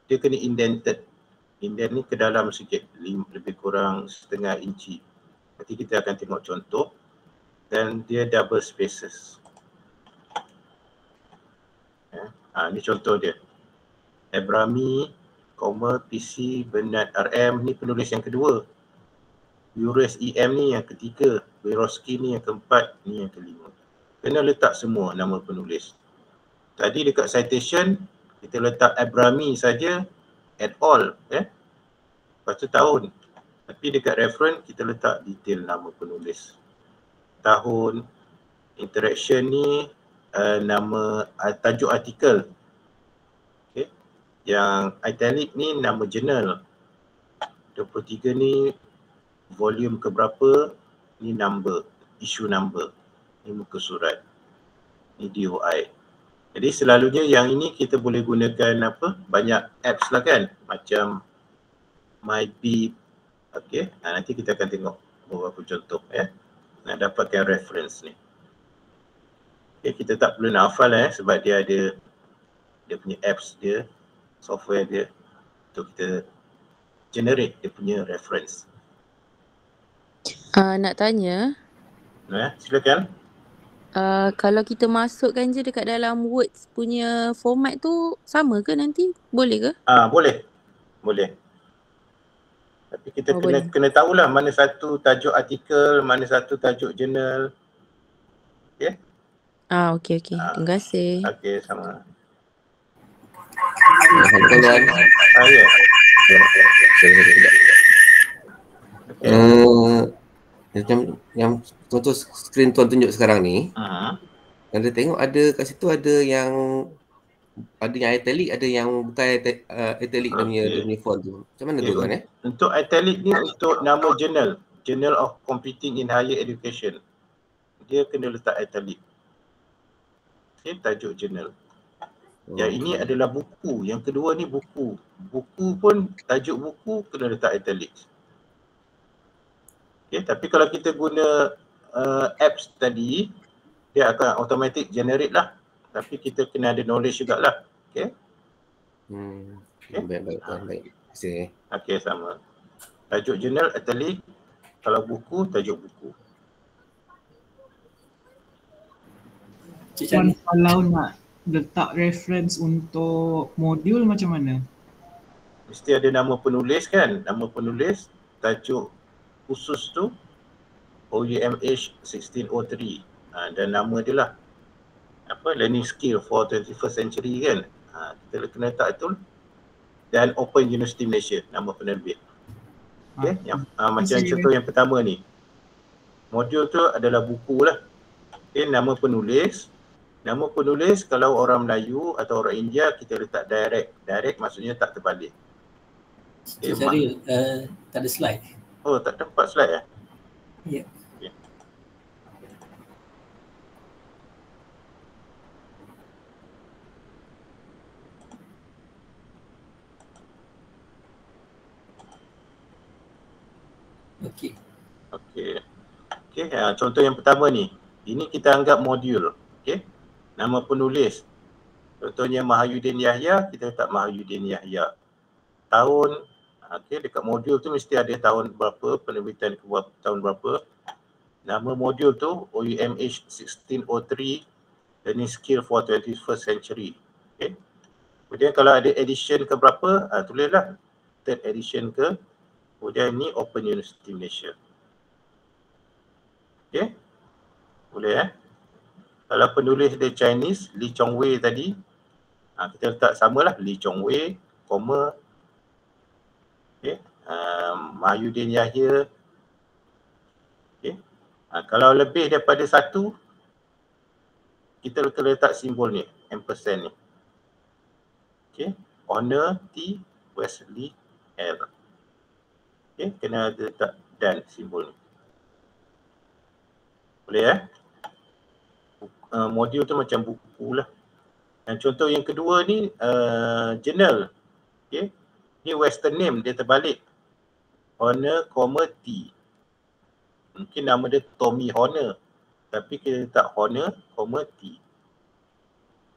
dia kena indented. Indent ni ke dalam sikit, lebih kurang setengah inci. Nanti kita akan tengok contoh. Dan dia double spaces. Ni contoh dia. Abrami, PC, Bernard RM, ni penulis yang kedua. Urus EM ni yang ketiga, Wieroski ni yang keempat, ni yang kelima. Kena letak semua nama penulis. Tadi dekat citation, kita letak Abrami saja, at all, lepas tu tahun. Tapi dekat reference, kita letak detail nama penulis. Tahun, interaction ni, nama tajuk artikel. Okay. Yang italic ni nama jurnal. 23 ni volume keberapa, ni number, issue number. Ni muka surat. Ni DOI. Jadi selalunya yang ini kita boleh gunakan apa? Banyak apps lah kan. Macam MyBeep. Okay. Nanti kita akan tengok beberapa contoh nak dapatkan reference ni. Okay, kita tak perlu nak hafal sebab dia ada dia punya apps dia, software dia untuk kita generate dia punya reference. Nak tanya. Silakan. Kalau kita masukkan je dekat dalam Words punya format tu sama ke nanti? Boleh ke? Boleh. Boleh. Tapi kita kena tahulah mana satu tajuk artikel, mana satu tajuk jurnal. Okey? Okey. Terima kasih. Okey, sama. Tuan-tuan. Ya. Yang contoh skrin tuan tunjuk sekarang ni, anda tengok ada kat situ ada yang italic, ada yang bukan italic dia punya font tu. Macam mana tu tuan Untuk italic ni untuk nama journal, Journal of Computing in Higher Education. Dia kena letak italic. Okay, tajuk jurnal. Yang ini adalah buku, yang kedua ni buku. Buku pun tajuk buku kena letak italic. Okay, tapi kalau kita guna apps tadi, dia akan automatic generate lah. Tapi kita kena ada knowledge jugalah. Okay. Baik. Terima kasih. Okay, sama. Tajuk jurnal italic, kalau buku, tajuk buku. Kalau nak letak reference untuk modul macam mana? Mesti ada nama penulis kan? Nama penulis, tajuk khusus tu OUMH 1603 dan nama dia lah apa, learning skill for 21st century kan. Kita kena letak tu. Dan Open University Malaysia, nama penerbit. Okay? Macam contoh yang pertama ni, modul tu adalah buku lah. Okay, nama penulis. Nama penulis kalau orang Melayu atau orang India kita letak direct. Direct maksudnya tak terbalik. Okay, tak ada slide. Tak tempat slide Ya. Okay. Contoh yang pertama ni. Ini kita anggap modul. Okay. Nama penulis. Contohnya Mahyudin Yahya, kita letak Mahyudin Yahya. Tahun, dekat modul tu mesti ada tahun berapa, penerbitan tahun berapa. Nama modul tu OUMH 1603, Learning Skill for 21st Century. Okay. Kemudian kalau ada edition ke berapa, tulislah third edition ke. Kemudian ni Open University Malaysia. Okay. Boleh Kalau penulis dia Chinese, Lee Chong Wei tadi, kita letak samalah Lee Chong Wei, koma. Okay. Mahyudin Yahya. Okay. Kalau lebih daripada satu, kita kena letak simbol ni, ampersand ni. Okay. Honor T, Wesley L. Okay. Kena letak dan simbol ni. Boleh modul tu macam buku lah. Dan contoh yang kedua ni journal. Okay. Ni western name, dia terbalik. Honor, T. Mungkin nama dia Tommy Honor. Tapi kita letak Honor, T.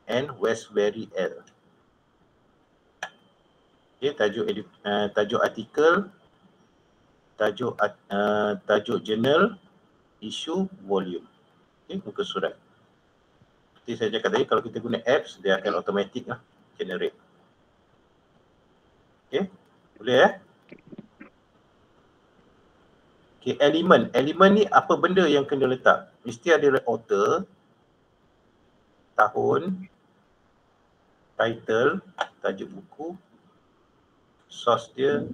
And Westbury L. Okay, tajuk artikel, tajuk journal, issue, volume. Okay, muka surat. Seperti saya cakap tadi, kalau kita guna apps, dia akan automatic lah generate. Okay, boleh Okay, elemen. Elemen ni apa benda yang kena letak? Mesti ada author, tahun, title, tajuk buku, source dia,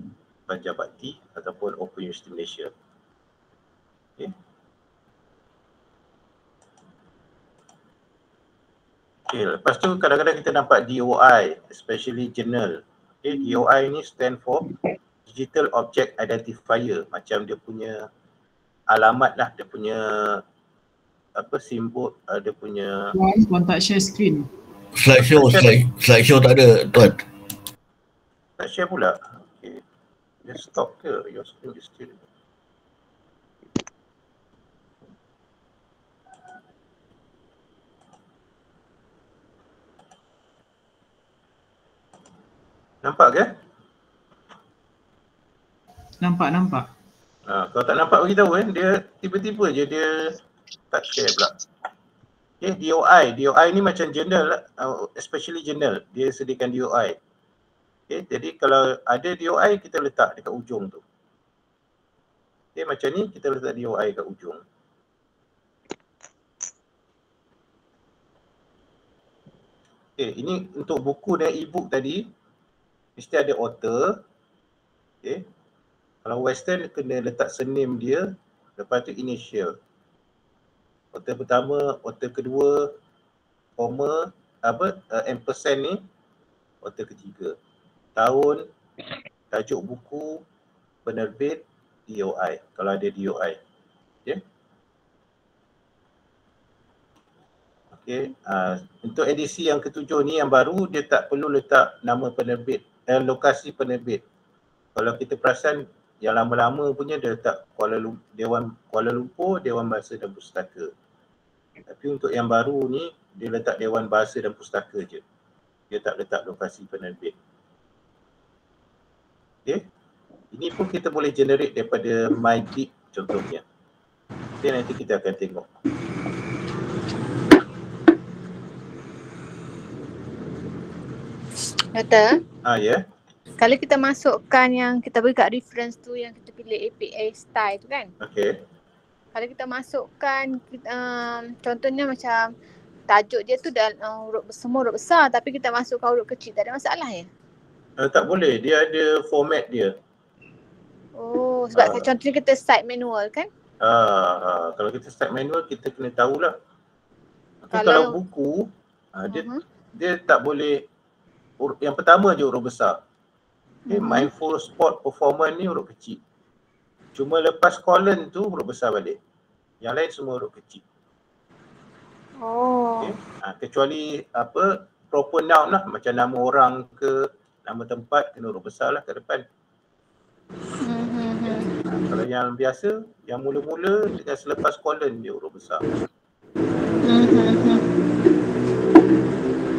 Banjar Bakti ataupun Open University Malaysia. Okay. Okay, lepas tu kadang-kadang kita nampak DOI, especially journal. Okay, DOI ni stand for Digital Object Identifier. Macam dia punya alamat lah, dia punya apa simbol, dia punya Tuan tak share screen. Slideshow tak ada, Tuan. Tak share pula. Okay. Dia stop ke? Your screen is still. Nampak ke? Nampak. Kalau tak nampak beritahu dia tiba-tiba je dia tak share pula. Okay, DOI ni macam journal, especially journal, dia sediakan DOI. Okay, jadi kalau ada DOI kita letak dekat ujung tu. Okay, macam ni kita letak DOI kat ujung. Okay, ini untuk buku dan e-book tadi mesti ada author. Okay. Kalau western kena letak surname dia, lepas tu initial. Author pertama, author kedua, comma, ampersand ni, author ketiga. Tahun, tajuk buku, penerbit, DOI. Kalau ada DOI. Okay. Okay. Untuk edisi yang ketujuh ni yang baru, dia tak perlu letak nama penerbit, lokasi penerbit. Kalau kita perasan yang lama-lama punya dia letak Dewan Kuala Lumpur, Dewan Bahasa dan Pustaka. Tapi untuk yang baru ni dia letak Dewan Bahasa dan Pustaka je. Dia tak letak lokasi penerbit. Okay. Ini pun kita boleh generate daripada MyBib contohnya. Okay, nanti kita akan tengok. Doktor? Ya. Kalau kita masukkan yang kita beri kat reference tu, yang kita pilih APA style tu kan? Okay. Kalau kita masukkan, contohnya macam tajuk dia tu semua huruf besar tapi kita masukkan huruf kecil, tak ada masalah ya? Tak boleh, dia ada format dia. Oh, sebab contohnya kita start manual kan? Kalau kita start manual kita kena tahulah. Kalau buku, dia tak boleh, yang pertama je huruf besar. Okay, mindful sport performance ni huruf kecil. Cuma lepas colon tu huruf besar balik. Yang lain semua huruf kecil. Okay. Kecuali proper noun lah, macam nama orang ke nama tempat kena huruf besar lah kat depan. Kalau yang biasa, yang mula-mula dengan selepas colon dia huruf besar.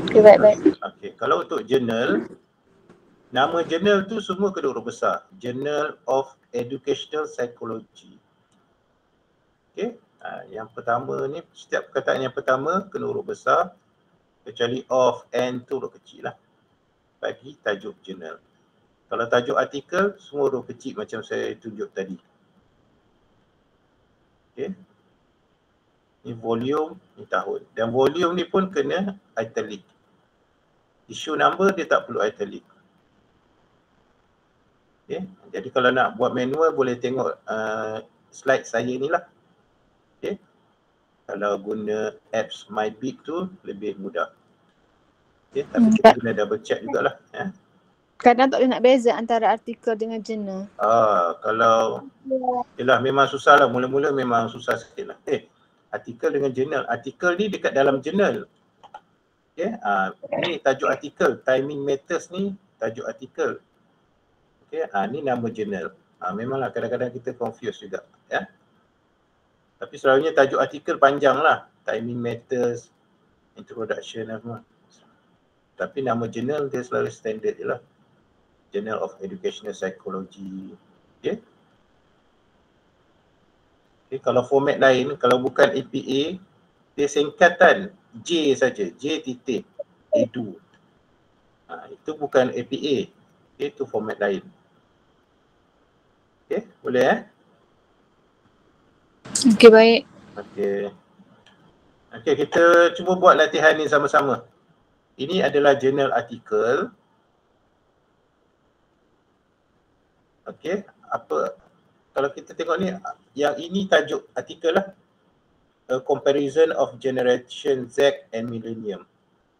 Okay, baik-baik. Okay, kalau untuk journal, nama jurnal tu semua kena huruf besar. Journal of Educational Psychology. Okay. Yang pertama ni, setiap perkataan yang pertama kena huruf besar. Kecuali of, and tu huruf kecil lah. Bagi tajuk jurnal. Kalau tajuk artikel, semua huruf kecil macam saya tunjuk tadi. Okay. Ni volume, ni tahun. Dan volume ni pun kena italic. Issue number dia tak perlu italic. Okay. Jadi kalau nak buat manual boleh tengok slide saya ni lah. Okay. Kalau guna apps MyBib tu lebih mudah. Okay. Tapi kita kena double check jugalah. Kadang tak boleh nak beza antara artikel dengan jurnal. Kalau yelah memang susah lah. Mula-mula memang susah sikit lah. Artikel dengan jurnal. Artikel ni dekat dalam jurnal. Okay. Ni tajuk artikel. Timing matters ni tajuk artikel. Okay, ni nama jurnal. Memanglah kadang-kadang kita confuse juga. Ya. Tapi selalunya tajuk artikel panjang lah. Timing matters, introduction apa. Tapi nama jurnal dia selalu standard je lah. Journal of Educational Psychology. Okay. Okay, kalau format lain, kalau bukan APA, dia singkatan J saja. J titik edu. Itu bukan APA. Okay, itu format lain. Okay, boleh Okey, baik. Okey, kita cuba buat latihan ni sama-sama. Ini adalah jurnal artikel. Okey, apa kalau kita tengok ni, yang ini tajuk artikel lah. A Comparison of Generation Z and Millennium.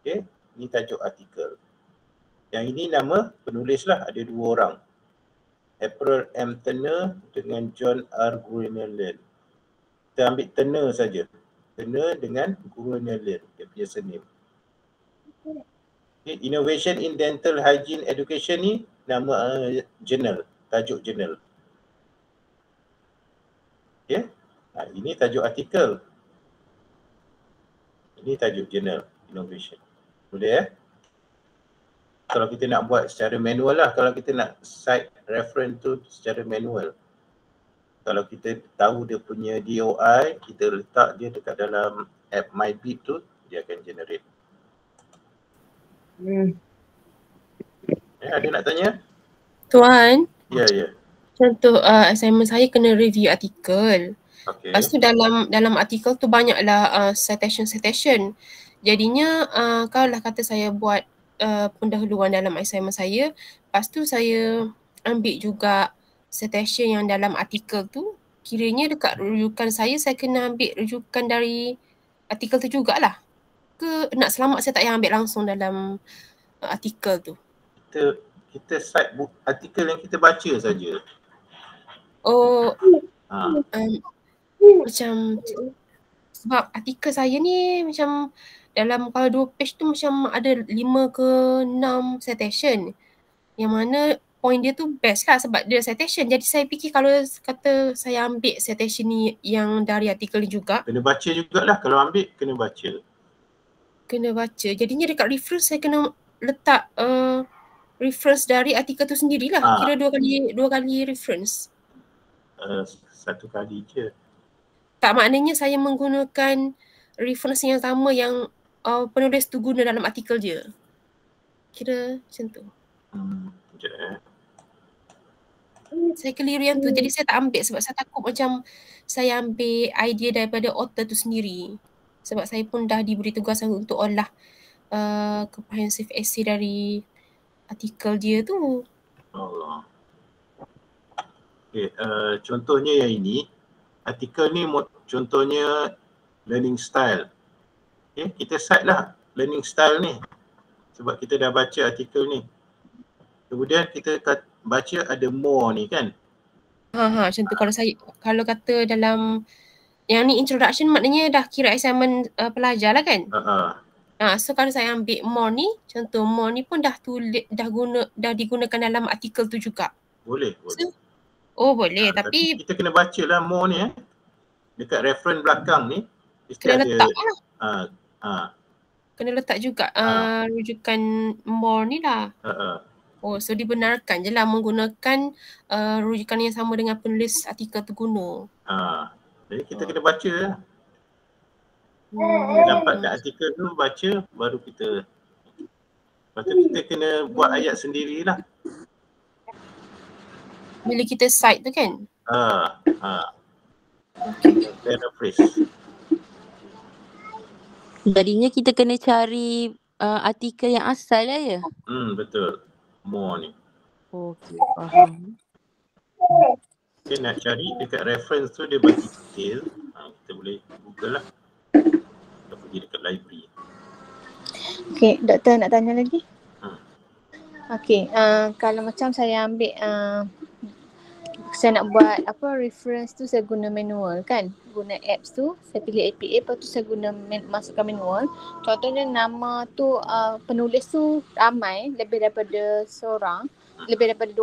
Okey, ini tajuk artikel. Yang ini nama penulis lah, ada 2 orang. April M. Turner dengan John R. Gruenelen. Kita ambil Turner saja. Turner dengan Gruenelen, dia punya surname. Okay, Innovation in Dental Hygiene Education ni nama jurnal, tajuk jurnal. Okay, ini tajuk artikel. Ini tajuk jurnal, Innovation. Boleh Kalau kita nak buat secara manual lah, kalau kita nak cite reference tu secara manual. Kalau kita tahu dia punya DOI, kita letak dia dekat dalam app MyBit tu, dia akan generate. Ada nak tanya? Tuan. Ya. Contoh assignment saya kena review artikel. Okay. Lepas tu dalam artikel tu banyaklah citation. Jadinya kalau lah kata saya buat pendahuluan dalam assignment saya, lepas tu saya ambil juga citation yang dalam artikel tu, kiranya dekat rujukan saya kena ambil rujukan dari artikel tu jugalah. Ke nak selamat saya tak payah ambil langsung dalam artikel tu? Kita cite artikel yang kita baca saja. Oh, macam sebab artikel saya ni macam dalam kalau 2 page tu macam ada 5 ke 6 citation. Yang mana point dia tu best lah sebab dia citation. Jadi saya fikir kalau kata saya ambil citation ni yang dari artikel ni juga. Kena baca jugalah, kalau ambil kena baca. Kena baca. Jadinya dekat reference saya kena letak reference dari artikel tu sendirilah. Kira dua kali reference. 1 kali je. Tak, maknanya saya menggunakan reference yang sama yang penulis tu guna dalam artikel je. Kira macam tu. Saya keliru yang tu. Jadi saya tak ambil sebab saya takut macam saya ambil idea daripada author tu sendiri. Sebab saya pun dah diberi tugasan untuk olah comprehensive essay dari artikel dia tu. Allah. Okay, contohnya yang ini, artikel ni contohnya learning style. Okay, kita cite lah learning style ni sebab kita dah baca artikel ni. Kemudian kita baca ada more ni kan. Macam tu. Kalau kata dalam yang ni introduction, maknanya dah kira assignment pelajar lah kan. So kalau saya ambil more ni, contoh more ni pun dah digunakan dalam artikel tu juga. Boleh. Boleh, tapi kita kena baca lah more ni dekat reference belakang ni. Kena letak lah. Kena letak juga rujukan more ni lah. So dibenarkan je lah menggunakan rujukan yang sama dengan penulis artikel tu guna. Jadi kita kena baca lah. Dapat artikel tu baca, baru kita kena buat ayat sendirilah. Bila kita cite tu kan? Paraphrase. Jadinya kita kena cari artikel yang asal lah ya? Betul. More ni. Okey, faham. Okay, nak cari dekat reference tu dia bagi detail. Kita boleh Google lah. Kita pergi dekat library. Okey, doktor nak tanya lagi? Okey, kalau macam saya ambil saya nak buat reference tu, saya guna manual kan, guna apps tu, saya pilih APA, lepas tu saya guna masukkan manual. Contohnya nama tu penulis tu ramai, lebih daripada 2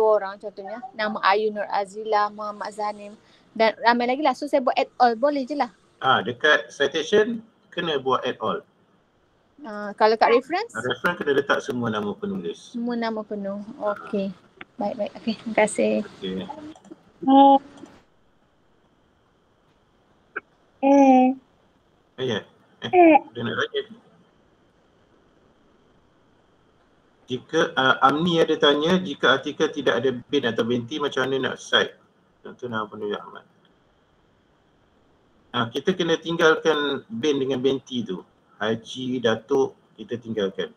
orang contohnya. Nama Ayu Nur Azila, Muhammad Zanim dan ramai lagi lah. So saya buat add all, boleh je lah. Dekat citation kena buat add all. Kalau kat reference? Reference kena letak semua nama penulis. Semua nama penuh. Okey. Baik. Okey, terima kasih. Okey. Dia nak tanya. Jika Amni ada tanya, jika artikel tidak ada bin atau binti, macam mana nak cite? Contoh nama penulis Ahmad. Kita kena tinggalkan bin dengan binti tu. Haji, Datuk, kita tinggalkan.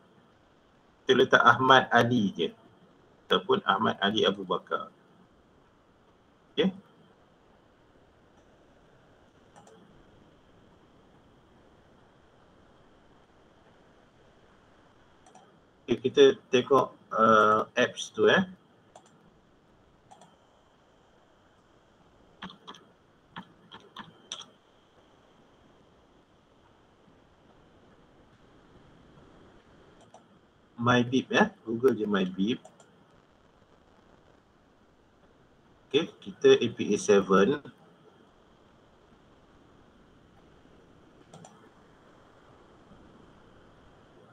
Kita letak Ahmad Ali je. Ataupun Ahmad Ali Abu Bakar. Okay. Okay, kita tengok apps tu MyBeep Google je MyBeep. Okay, kita APA 7.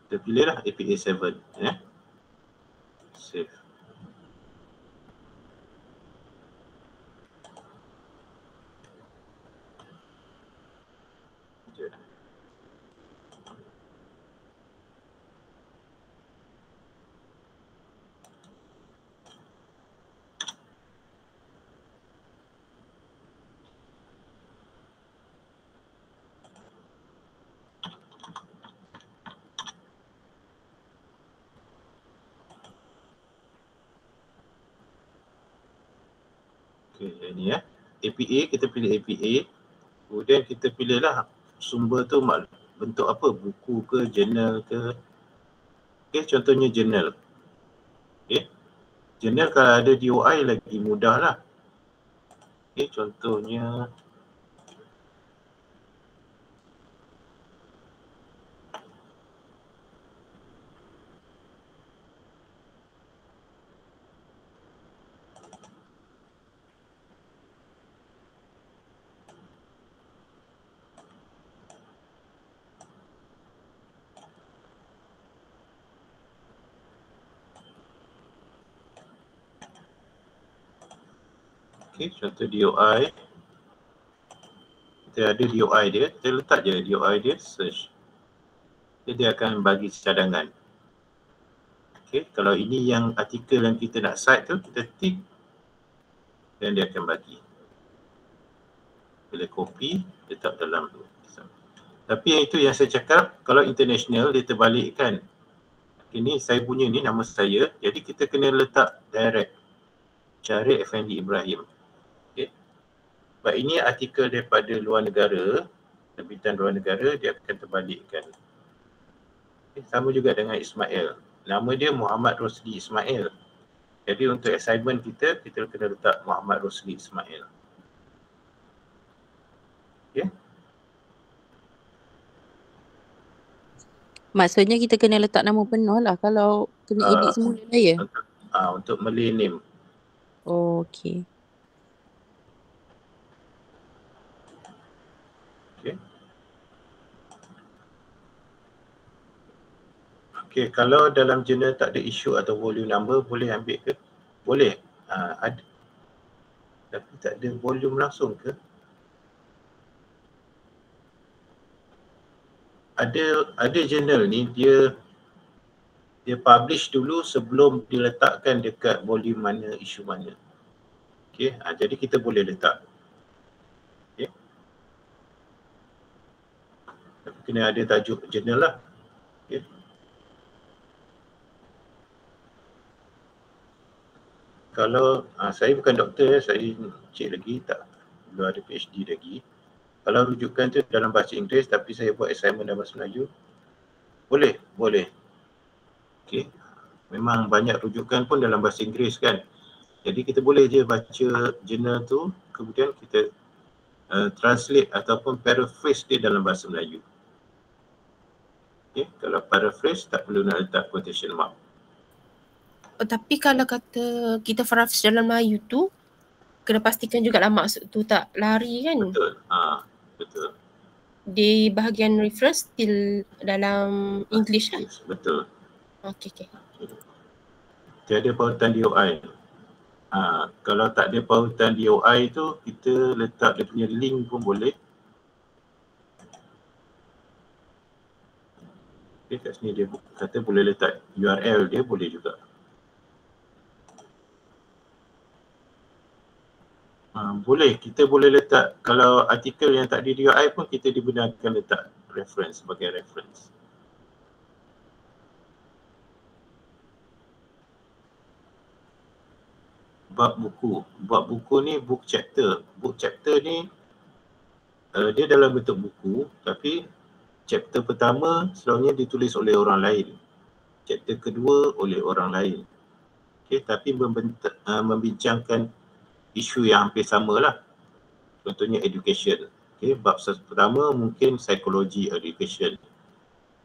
Kita pilihlah APA 7 Save. Okay, ni APA, kita pilih APA. Kemudian kita pilihlah sumber tu bentuk apa, buku ke, jurnal ke. Okay, contohnya jurnal. Okay, jurnal kalau ada DOI lagi mudah lah. Okay, contohnya contoh DOI. Kita ada DOI dia, kita letak je DOI dia, search. Dia akan bagi cadangan. Okay, kalau ini yang artikel yang kita nak cite tu, kita tick dan dia akan bagi. Bila copy, letak dalam tu. Tapi yang itu yang saya cakap, kalau international dia terbalikkan. Ini saya punya ni nama saya, jadi kita kena letak direct. Syarif Effendi Ibrahim. Sebab ini artikel daripada luar negara, terbitan luar negara, dia akan terbalikkan. Okay, sama juga dengan Ismail. Nama dia Muhammad Rosli Ismail. Jadi untuk assignment kita kena letak Muhammad Rosli Ismail. Okay. Maksudnya kita kena letak nama penuh lah kalau kena edit semula lah ya? Untuk Malay name. Oh, okay. Okay, kalau dalam jurnal tak ada issue atau volume number, boleh ambil ke? Boleh. Ada. Tapi tak ada volume langsung ke? Ada jurnal ni, dia publish dulu sebelum diletakkan dekat volume mana, issue mana. Okay, jadi kita boleh letak. Okay. Tapi kena ada tajuk jurnal lah. Okay. Kalau saya bukan doktor, saya cek lagi, belum ada PhD lagi. Kalau rujukan tu dalam bahasa Inggeris tapi saya buat assignment dalam bahasa Melayu, boleh. Okay. Memang banyak rujukan pun dalam bahasa Inggeris kan. Jadi kita boleh je baca jurnal tu, kemudian kita translate ataupun paraphrase dia dalam bahasa Melayu. Okay. Kalau paraphrase tak perlu nak letak quotation mark. Tapi kalau kata kita paraphrase dalam Melayu tu, kena pastikan jugalah maksud tu tak lari kan? Betul. Betul. Di bahagian reference still dalam English lah? Betul. Okay. Tiada pautan DOI. Kalau tak ada pautan DOI tu, kita letak dia punya link pun boleh. Okay, kat sini dia kata boleh letak URL dia, boleh juga. Boleh, kita boleh letak, kalau artikel yang tak ada DOI pun kita dibenarkan letak reference sebagai reference. Bab buku ni book chapter. Book chapter ni dia dalam bentuk buku, tapi chapter pertama selalunya ditulis oleh orang lain. Chapter kedua oleh orang lain. Okay, tapi membincangkan isu yang hampir sama lah. Contohnya education. Okay, bab pertama mungkin psikologi education.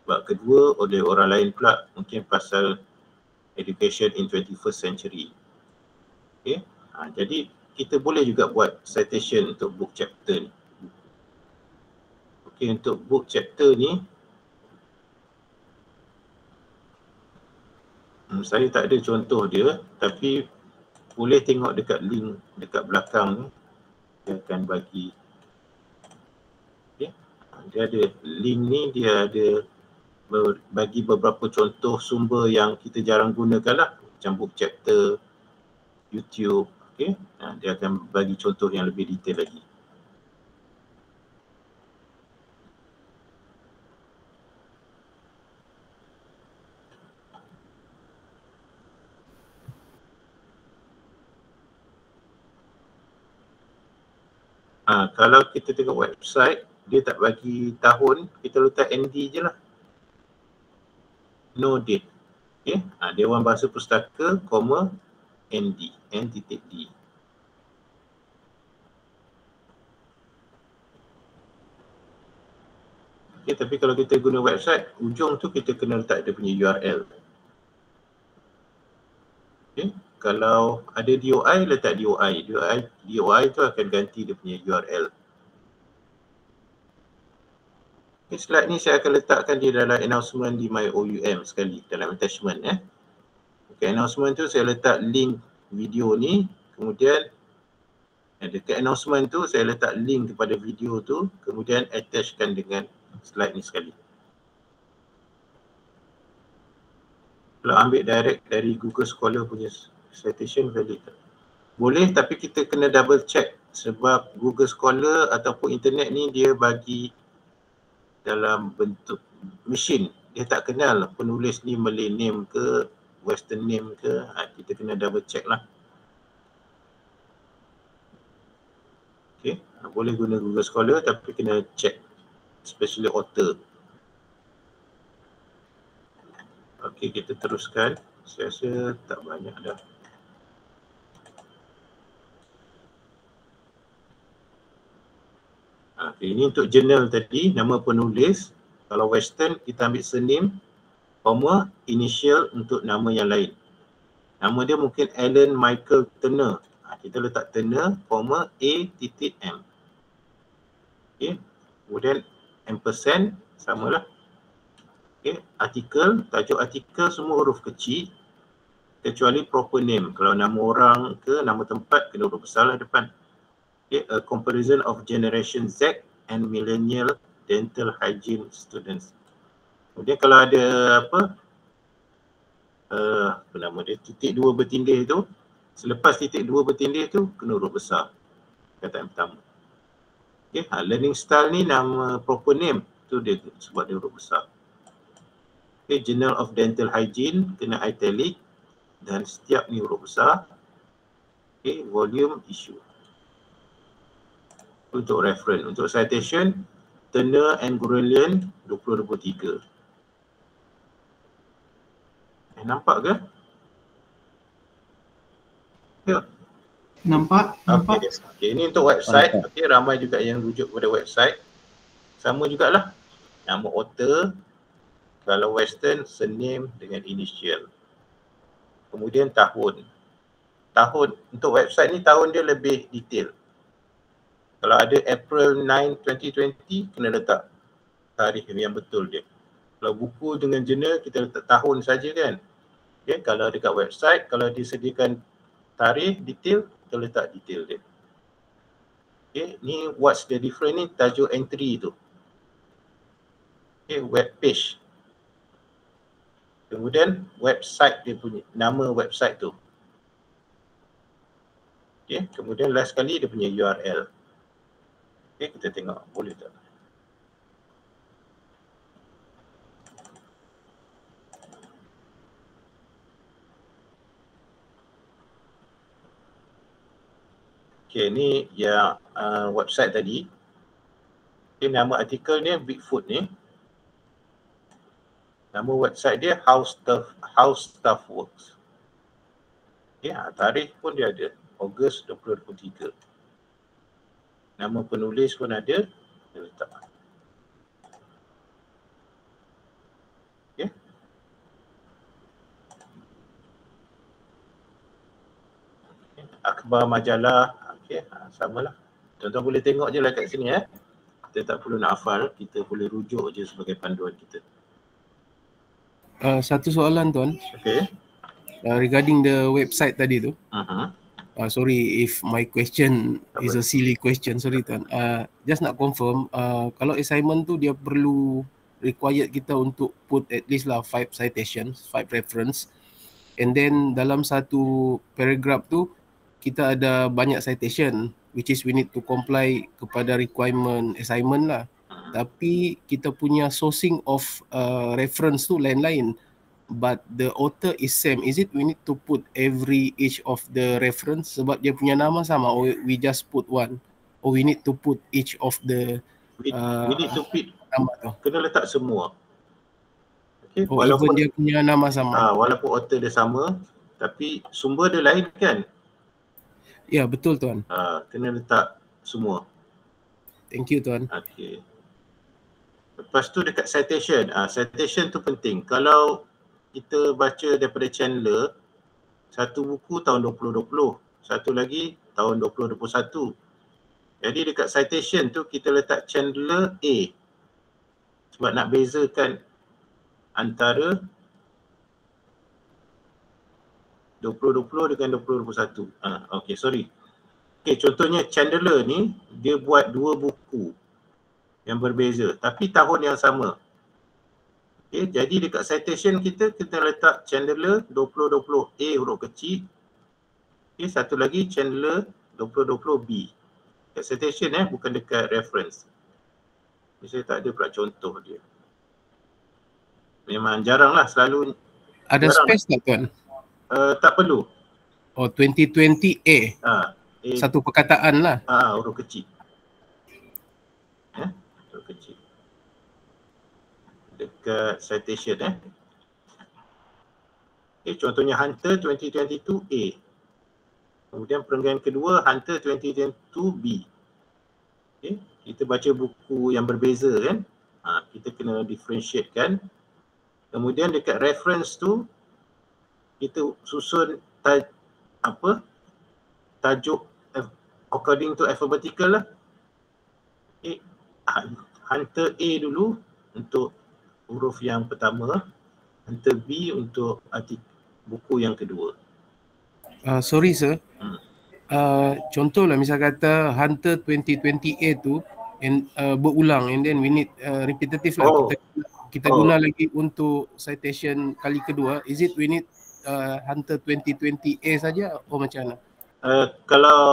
Bab kedua oleh orang lain pula mungkin pasal education in 21st century. Okay, jadi kita boleh juga buat citation untuk book chapter ni. Okay, untuk book chapter ni saya tak ada contoh dia, tapi boleh tengok dekat link dekat belakang ni. Dia akan bagi, okay, dia ada link ni, dia ada bagi beberapa contoh sumber yang kita jarang gunakan lah, macam book chapter, YouTube, okay. Dia akan bagi contoh yang lebih detail lagi. Kalau kita tengok website, dia tak bagi tahun, kita letak ND je lah. No date. Okay. Dewan Bahasa Pustaka, ND, N.D. Okay, tapi kalau kita guna website, ujung tu kita kena letak dia punya URL. Okay. Kalau ada DOI, letak DOI. DOI tu akan ganti dia punya URL. Okay, slide ni saya akan letakkan di dalam announcement di MyOUM sekali, dalam attachment. Okay, announcement tu saya letak link video ni, kemudian dekat announcement tu saya letak link kepada video tu, kemudian attachkan dengan slide ni sekali. Kalau ambil direct dari Google Scholar punya citation valid tak? Boleh, tapi kita kena double check sebab Google Scholar ataupun internet ni dia bagi dalam bentuk machine. Dia tak kenal penulis ni Malay name ke Western name ke, kita kena double check lah. Okay, boleh guna Google Scholar tapi kena check, especially author. Okay, kita teruskan. Saya rasa tak banyak dah. Okay, ini untuk jurnal tadi, nama penulis. Kalau Western, kita ambil surname, comma, initial untuk nama yang lain. Nama dia mungkin Alan Michael Turner. Kita letak Turner, comma, A.M. Okay, kemudian ampersand, samalah. Okay, artikel, tajuk artikel semua huruf kecil, kecuali proper name. Kalau nama orang ke nama tempat, kena huruf besar lah depan. Okay, a comparison of generation Z and millennial dental hygiene students. Kemudian kalau ada apa nama dia, titik dua bertindih tu, selepas titik dua bertindih tu kena huruf besar kataan pertama. Okay, learning style ni nama proper name tu dia sebab dia huruf besar. Okay, Journal of Dental Hygiene kena italic dan setiap ni huruf besar. Okay, volume, issue. Untuk reference, untuk citation, Turner and Gurelian 2023. Nampak ke? Ya. Nampak? Okay, ini untuk website. Okay, ramai juga yang rujuk kepada website. Sama jugalah. Nama author, kalau Western, surname dengan initial. Kemudian tahun. Tahun, untuk website ni tahun dia lebih detail. Kalau ada April 9, 2020, kena letak tarikh yang betul dia. Kalau buku dengan jurnal, kita letak tahun saja kan. Okay, kalau dekat website, kalau disediakan tarikh detail, kita letak detail dia. Okay, ni what's the difference ni, tajuk entry tu. Okay, web page. Kemudian website dia punya, nama website tu. Okay, kemudian last sekali dia punya URL. Okay, kita tengok boleh tak. Okay, ni yang website tadi. Okay, nama artikel ni Bigfoot ni. Nama website dia How Stuff Works. Okay, tarikh pun dia ada, Ogos 2023. Nama penulis pun ada, dia letak. Okay. Akhbar majalah, okay, samalah. Tuan-tuan boleh tengok je lah kat sini Kita tak perlu nak hafal, kita boleh rujuk je sebagai panduan kita. Satu soalan tuan. Okay. Regarding the website tadi tu. Sorry if my question is a silly question, sorry tuan. Just nak confirm, kalau assignment tu dia perlu required kita untuk put at least lah 5 citations, 5 reference. And then dalam satu paragraph tu kita ada banyak citation, which is we need to comply kepada requirement assignment lah. Tapi kita punya sourcing of reference tu lain-lain. But the author is same. Is it we need to put each of the reference sebab dia punya nama sama, or we just put one? Or we need to put each of the we need to put nama tu? Kena letak semua. Okay, walaupun dia punya nama sama. Walaupun author dia sama, tapi sumber dia lain kan? Ya, betul tuan. Kena letak semua. Thank you tuan. Okay. Lepas tu dekat citation, citation tu penting. Kalau kita baca daripada Chandler, satu buku tahun 2020, satu lagi tahun 2021. Jadi dekat citation tu kita letak Chandler A. Sebab nak bezakan antara 2020 dengan 2021. Okay, sorry. Okay, contohnya Chandler ni, dia buat 2 buku yang berbeza tapi tahun yang sama. Okay, jadi dekat citation kita letak Chandler 2020 A huruf kecil. Okay, satu lagi Chandler 2020 B. Dekat citation bukan dekat reference. Saya tak ada pula contoh dia. Memang jarang lah, selalu. Ada space tak tuan? Tak perlu. Oh, 2020 A. Satu perkataan lah. Huruf kecil. Kecil dekat citation Okay, contohnya Hunter 2022 A. Kemudian perenggan kedua Hunter 2022 B. Okay, kita baca buku yang berbeza kan. Kita kena differentiate kan. Kemudian dekat reference tu kita susun tajuk according to alphabetical lah. Okay. Hunter A dulu untuk huruf yang pertama, Hunter B untuk buku yang kedua. Sorry sir. Contohlah misal kata Hunter 2020 A tu berulang and then we need repetitive lah. Kita guna lagi untuk citation kali kedua. Is it we need Hunter 2020 A saja atau macam mana? Kalau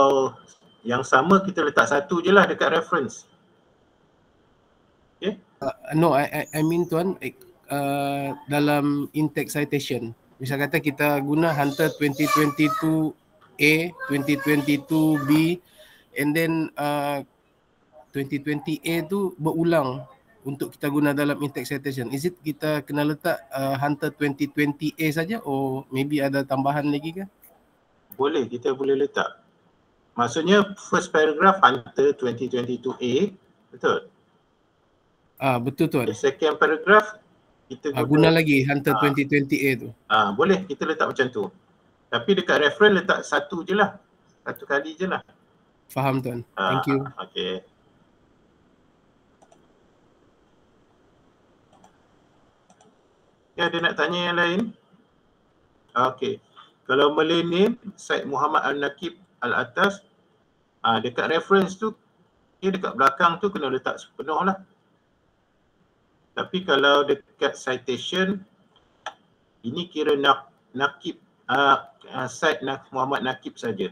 yang sama kita letak satu je lah dekat reference. Okay. No, I mean tuan, dalam intake citation, misal kata kita guna Hunter 2022 A, 2022 B, and then 2020 A tu berulang untuk kita guna dalam intake citation. Is it kita kena letak Hunter 2020 A saja, or maybe ada tambahan lagi ke? Boleh, kita boleh letak. Maksudnya first paragraph Hunter 2022 A, betul? Betul tuan. Second paragraph kita guna lagi Hunter 2020 A tu. Boleh kita letak macam tu. Tapi dekat reference letak satu je lah. Satu kali je lah. Faham tuan. Thank you. Okay. Ada nak tanya yang lain? Okay. Kalau millennium, Syed Muhammad Al-Nakib Al-Atas, dekat reference tu, dekat belakang tu kena letak sepenuh lah. Tapi kalau dekat citation, ini kira Nakib, Syed Muhammad Nakib saja.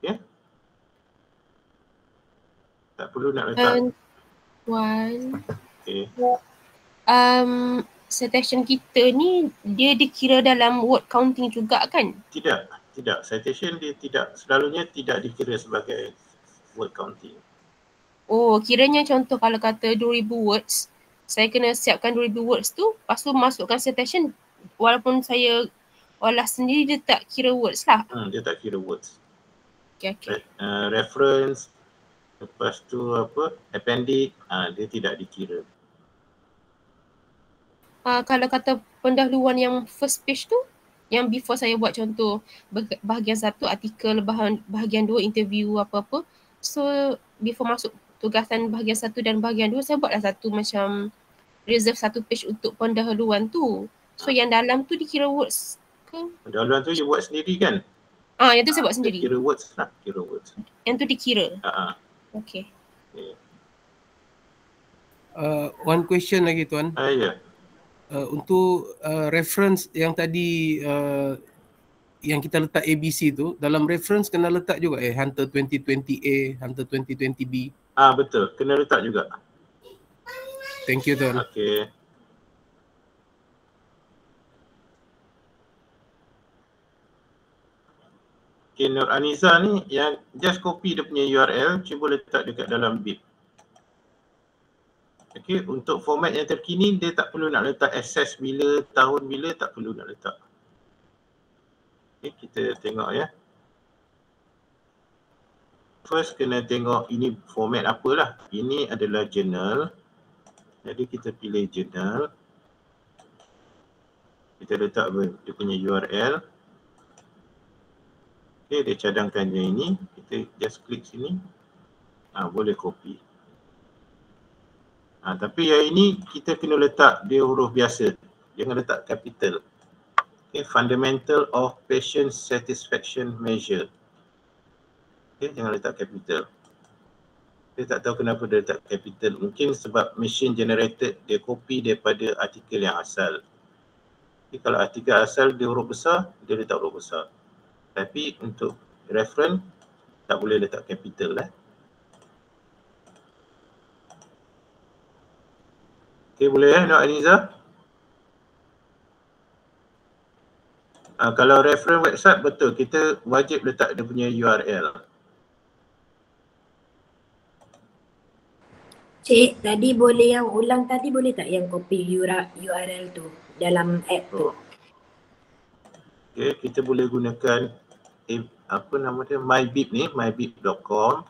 Okay. Tak perlu nak letak. Okay. Citation kita ni dia dikira dalam word counting juga kan? Tidak. Citation dia selalunya tidak dikira sebagai word counting. Oh, kiranya contoh kalau kata 2000 words, saya kena siapkan 2000 words tu, lepas tu masukkan citation walaupun saya olah sendiri, dia tak kira words lah. Dia tak kira words. Okay. Reference, lepas tu appendix, dia tidak dikira. Kalau kata pendahuluan yang first page tu, yang before saya buat contoh bahagian 1 artikel, bahagian 2 interview apa-apa. So before masuk tugasan bahagian 1 dan bahagian 2, saya buatlah satu macam reserve 1 page untuk pendahuluan tu. So yang dalam tu dikira words ke? Pendahuluan tu you buat sendiri kan? Yang tu saya buat sendiri. Kira words lah, kira words. Yang tu dikira? Okay. One question lagi Tuan. Ya. Untuk reference yang tadi yang kita letak ABC tu, dalam reference kena letak juga Hunter 2020A, Hunter 2020B. Betul, kena letak juga. Thank you Tuan. Okay. Okay, Nur Aniza ni yang just copy dia punya URL, cuba letak dekat dalam bib. Okay, untuk format yang terkini dia tak perlu nak letak access bila, tahun bila, tak perlu nak letak. Okay, kita tengok ya. First kena tengok ini format apalah. Ini adalah journal. Jadi kita pilih journal. Kita letak dia punya URL. Okay, dia cadangkan yang ini. Kita just klik sini. Boleh copy. Tapi yang ini kita kena letak dia huruf biasa. Jangan letak capital. Okay, Fundamental of Patient Satisfaction Measure. Okay, jangan letak capital. Saya tak tahu kenapa dia letak capital. Mungkin sebab machine generated, dia copy daripada artikel yang asal. Okay, kalau artikel asal dia huruf besar, dia letak huruf besar. Tapi untuk reference, tak boleh letak capital lah. Okay, boleh Nur Aniza? Kalau reference website, betul. Kita wajib letak dia punya URL. Cik, tadi boleh yang ulang tadi boleh tak yang copy URL tu dalam app tu? Okay, kita boleh gunakan apa nama dia, mybib ni, mybib.com.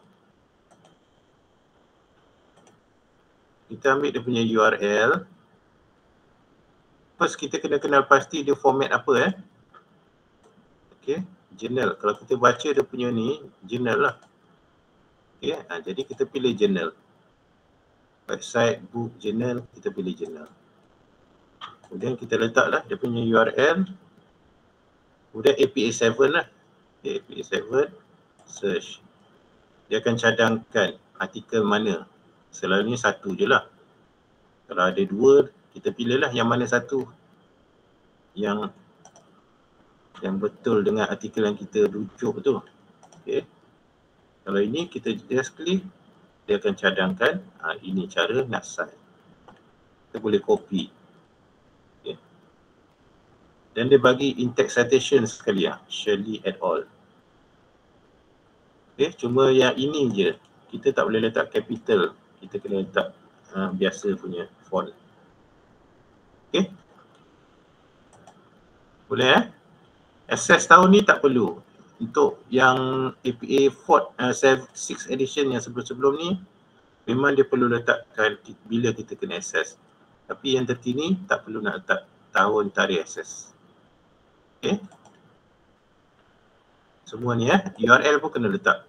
Kita ambil dia punya URL. First kita kena kenal pasti dia format apa Okay, journal. Kalau kita baca dia punya ni, journal lah. Okay, jadi kita pilih journal. Website, book, journal, kita pilih journal. Kemudian kita letaklah dia punya URL. Kemudian APA7 lah. APA7, search. Dia akan cadangkan artikel mana. Selalunya satu je lah. Kalau ada dua, kita pilihlah yang mana satu yang betul dengan artikel yang kita rujuk tu. Okay. Kalau ini kita just klik, dia akan cadangkan ini cara nak cite. Kita boleh copy. Okay. Dan dia bagi in-text citation sekali Shirley et al. Okay, cuma yang ini je. Kita tak boleh letak capital. Kita kena letak biasa punya font. Okay. Boleh Access tahun ni tak perlu. Untuk yang APA 6 edition yang sebelum-sebelum ni, memang dia perlu letakkan bila kita kena access. Tapi yang terkini tak perlu nak letak tahun tarikh access. Okay. Semua ni URL pun kena letak.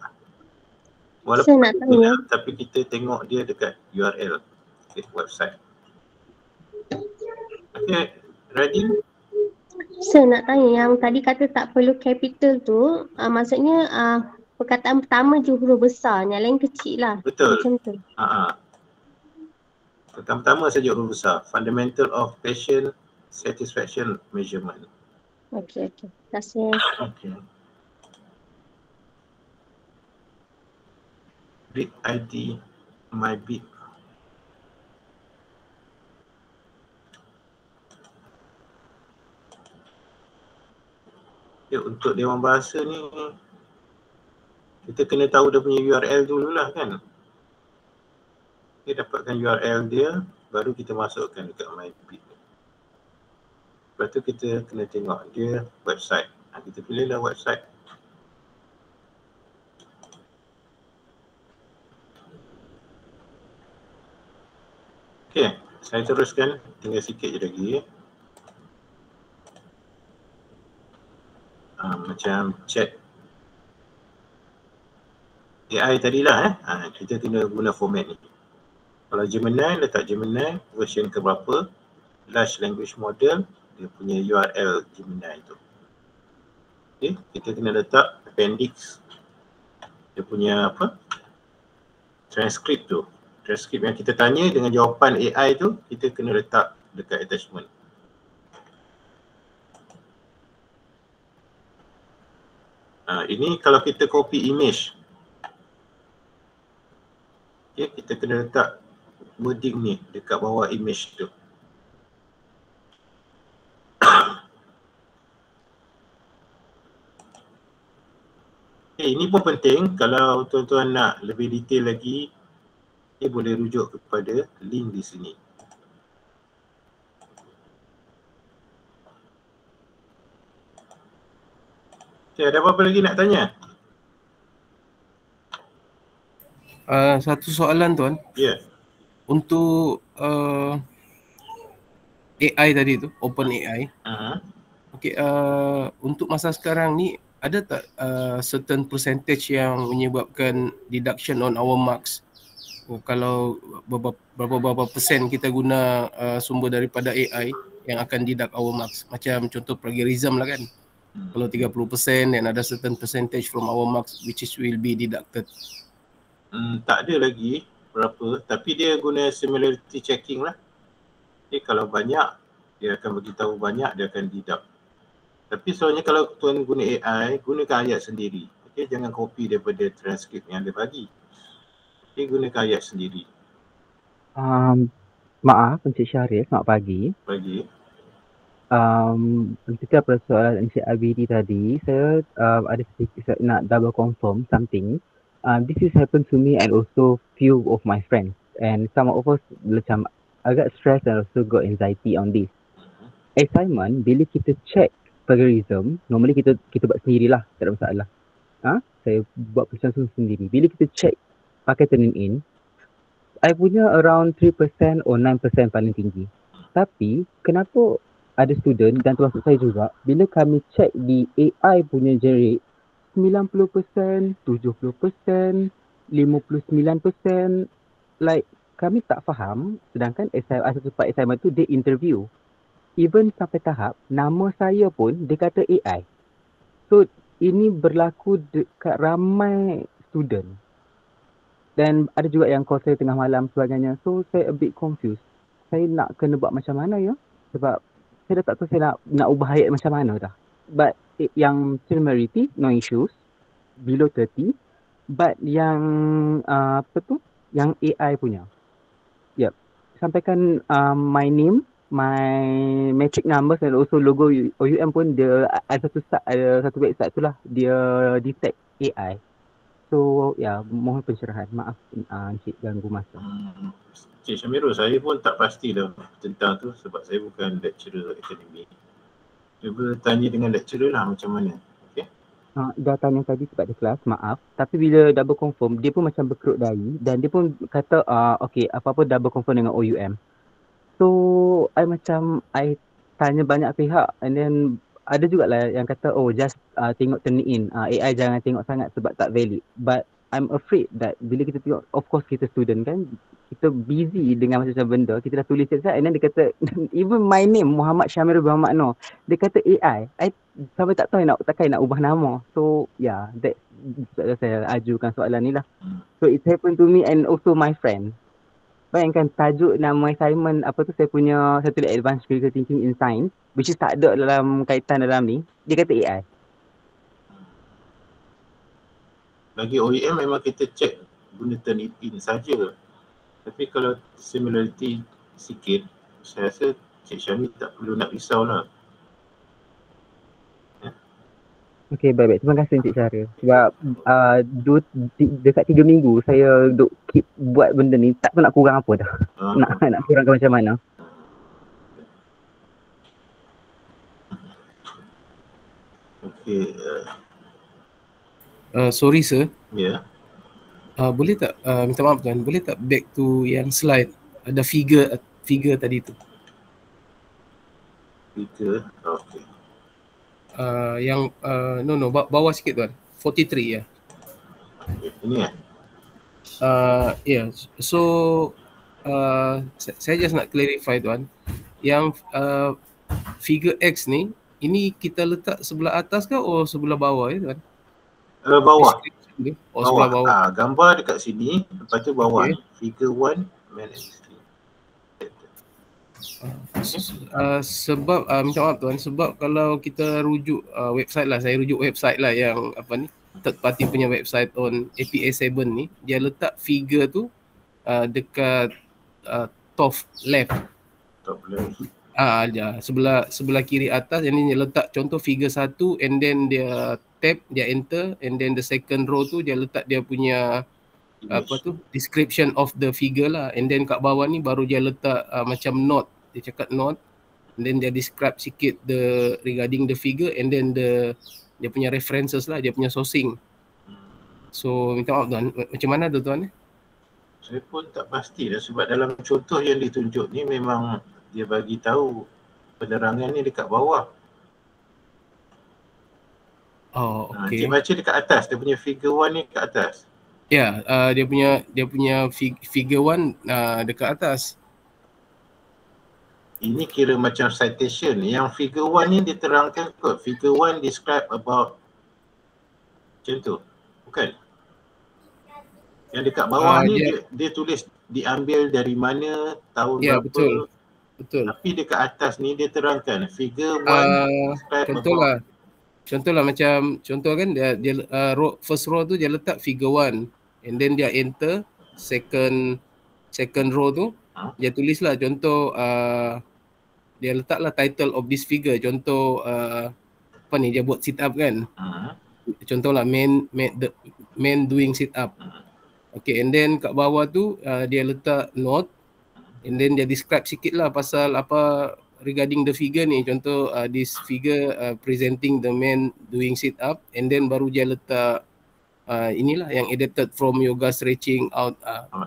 Walaupun nak tanya, tapi kita tengok dia dekat URL website. Okay, ready? Saya nak tanya yang tadi kata tak perlu capital tu, maksudnya perkataan pertama je huruf besar, yang lain kecil lah. Betul. Macam tu. Perkataan pertama saja huruf besar. Fundamental of Patient Satisfaction Measurement. Okey. Terima kasih. Okay. Bit ID my bit. Ya, untuk Dewan Bahasa ni kita kena tahu dia punya URL dululah kan. Kita dapatkan URL dia, baru kita masukkan dekat MyBit. Lepas tu kita kena tengok dia website. Kita pilihlah website. Okey, saya teruskan, tinggal sikit je lagi. Macam chat AI tadilah kita kena guna format ni. Kalau Gemini, letak Gemini version ke berapa, large language model, dia punya URL Gemini tu. Okay, kita kena letak appendix, dia punya apa, transcript tu. Transcript yang kita tanya dengan jawapan AI tu, kita kena letak dekat attachment. Ini kalau kita copy image. Okay, kita kena letak wording ni dekat bawah image tu. Okay, ini pun penting kalau tuan-tuan nak lebih detail lagi, boleh rujuk kepada link di sini. Okay, ada apa-apa lagi nak tanya? Satu soalan tuan. Ya. Untuk AI tadi tu, Open AI. Okay, untuk masa sekarang ni ada tak certain percentage yang menyebabkan deduction on our marks? Kalau berapa persen kita guna sumber daripada AI yang akan deduct our marks? Macam contoh plagiarism lah kan. Kalau 30% dan ada certain percentage from our marks which is will be deducted. Tak ada lagi berapa, tapi dia guna similarity checking lah. Okay, kalau banyak, dia akan beritahu banyak, dia akan deduct. Tapi soalnya kalau tuan guna AI, gunakan ayat sendiri. Okay, jangan copy daripada transcript yang dia bagi. Okay, gunakan ayat sendiri. Maaf Encik Syarif, selamat pagi. Pagi. Ketika persoalan Encik Abidi tadi, saya ada sedikit nak double confirm something. This has happened to me and also few of my friends, and some of us macam agak stress and also got anxiety on this. Assignment, bila kita check plagiarism, normally kita buat sendirilah, tak ada masalah. Saya buat percakapan sendiri. Bila kita check pakai turn in, I punya around 3% or 9% paling tinggi. Tapi kenapa ada student dan termasuk saya juga, bila kami check di AI punya generate 90%, 70%, 59%, like kami tak faham, sedangkan satu part assignment tu dia interview. Even sampai tahap nama saya pun dia kata AI. So ini berlaku dekat ramai student. Dan ada juga yang call saya tengah malam sebagainya. So saya a bit confused. Saya nak kena buat macam mana ya? Sebab saya dah tak tahu saya nak ubah ayat macam mana dah. But yang similarity, no issues. Below 30. But yang yang AI punya. Yep. Sampaikan my name, my metric numbers and also logo OUM pun dia ada satu website tu lah. Dia detect AI. So mohon pencerahan. Maaf Encik ganggu masa. Cik Syamirul, saya pun tak pasti dah tentang tu sebab saya bukan lecturer akademik. Cuba tanya dengan lecturer lah macam mana. Okay? Dah tanya tadi sebab dia kelas, maaf. Tapi bila double confirm, dia pun macam berkerut dahi dan dia pun kata okay, apa-apa double confirm dengan OUM. So, I tanya banyak pihak and then ada jugalah yang kata just tengok turn in. AI jangan tengok sangat sebab tak valid. But I'm afraid that bila kita tengok, of course kita student kan, kita busy dengan macam-macam benda, kita dah tulis website and then dia kata, even my name Muhammad Syamirul Muhammad Noor, dia kata AI. I sampai tak tahu takkan nak ubah nama. So that saya ajukan soalan ni lah. So it happened to me and also my friend. Bayangkan tajuk nama assignment saya punya, saya tulis Advanced Critical Thinking in Science, which is tak ada dalam kaitan dalam ni, dia kata AI. Bagi OEM memang kita check guna turn it in saja. Tapi kalau similarity sikit, saya rasa Cik Syami tak perlu nak risaulah. Okey, baik-baik. Terima kasih Encik Syara. Sebab dekat 3 minggu saya duk keep buat benda ni, tak tahu nak kurang apa dah. Nak kurangkan macam mana. Okey. Sorry sir. Ya. Boleh tak, minta maaf tuan, boleh tak back to yang slide ada figure tadi tu? Figure, okey. Yang bawah sikit tuan, 43 ya. Okay, ini ya. Yeah. So saya just nak clarify tuan, yang figure X ni, ini kita letak sebelah atas ke atau sebelah bawah ya tuan? Bawah. Sebelah bawah. Gambar dekat sini, lepas tu bawah. Okay. Figure 1 man and string. Sebab minta maaf tuan, sebab kalau kita rujuk website lah, saya rujuk website lah yang apa ni, third party punya website on APA 7 ni, dia letak figure tu dekat top left. Top left. Sebelah kiri atas, yang ni dia letak contoh figure 1 and then dia tab, dia enter, and then the second row tu dia letak dia punya apa tu, description of the figure lah, and then kat bawah ni baru dia letak macam note, dia cakap note, and then dia describe sikit regarding the figure, and then dia punya references lah, dia punya sourcing. So minta maaf tuan, macam mana tu tuan? Saya pun tak pasti dah, sebab dalam contoh yang ditunjuk ni memang dia bagi tahu penerangan ni dekat bawah. Oh, okey. Cik baca dekat atas, dia punya figure 1 ni kat atas. Ya, dia punya figure 1 dekat atas. Ini kira macam citation. Yang figure 1 ni diterangkan kot. Figure 1 describe about macam tu. Bukan? Yang dekat bawah ni dia tulis diambil dari mana, tahun berapa. Betul. Tapi dekat atas ni dia terangkan figure 1 describe about. Contohlah macam contoh kan dia first row tu dia letak figure 1 and then dia enter second row tu dia tulislah contoh dia letaklah title of this figure, contoh apa ni, dia buat sit up kan. Contohlah man doing sit up. Okay, and then kat bawah tu dia letak note and then dia describe sikit lah pasal apa regarding the figure ni, contoh this figure presenting the man doing sit up, and then baru dia letak inilah yang adapted from yoga stretching out.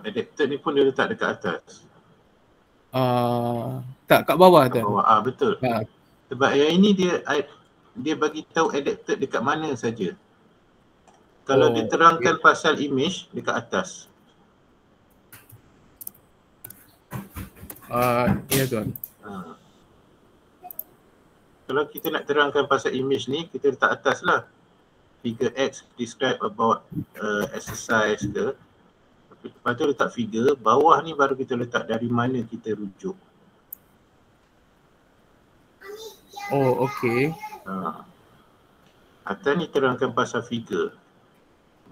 Adapted ni pun dia letak dekat atas. Tak, kat bawah tu. Betul. Sebab yang ini dia bagi tahu adapted dekat mana saja. Kalau diterangkan pasal image dekat atas. Ya tuan. Kalau kita nak terangkan pasal image ni, kita letak atas lah. Figure X describe about exercise ke. Lepas tu letak figure, bawah ni baru kita letak dari mana kita rujuk. Oh, okey. Atas ni terangkan pasal figure.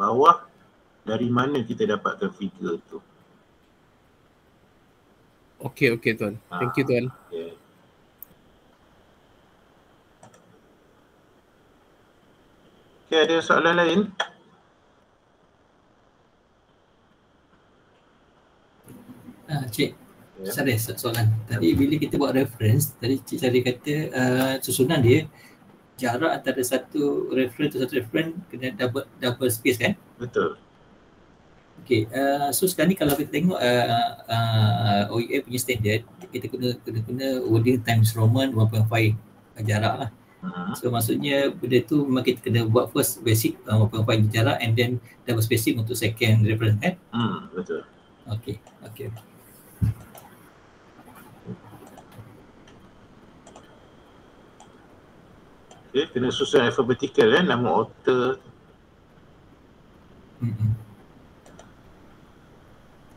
Bawah, dari mana kita dapatkan figure tu. Okey tuan. Thank you tuan. Okay. Okay, ada soalan lain? Cik, saya ada soalan. Tadi bila kita buat reference, tadi Cik Syari kata susunan dia jarak antara satu reference to satu reference kena double space kan? Betul. Okay, so sekarang ni kalau kita tengok OEA punya standard, kita kena wording times Roman 1.5 jarak lah. So maksudnya benda tu memang kita kena buat first basic 1.5 jarak and then double spacing untuk second reference kan? Betul. Okay. Okay, kena susun alphabetical kan, nama author.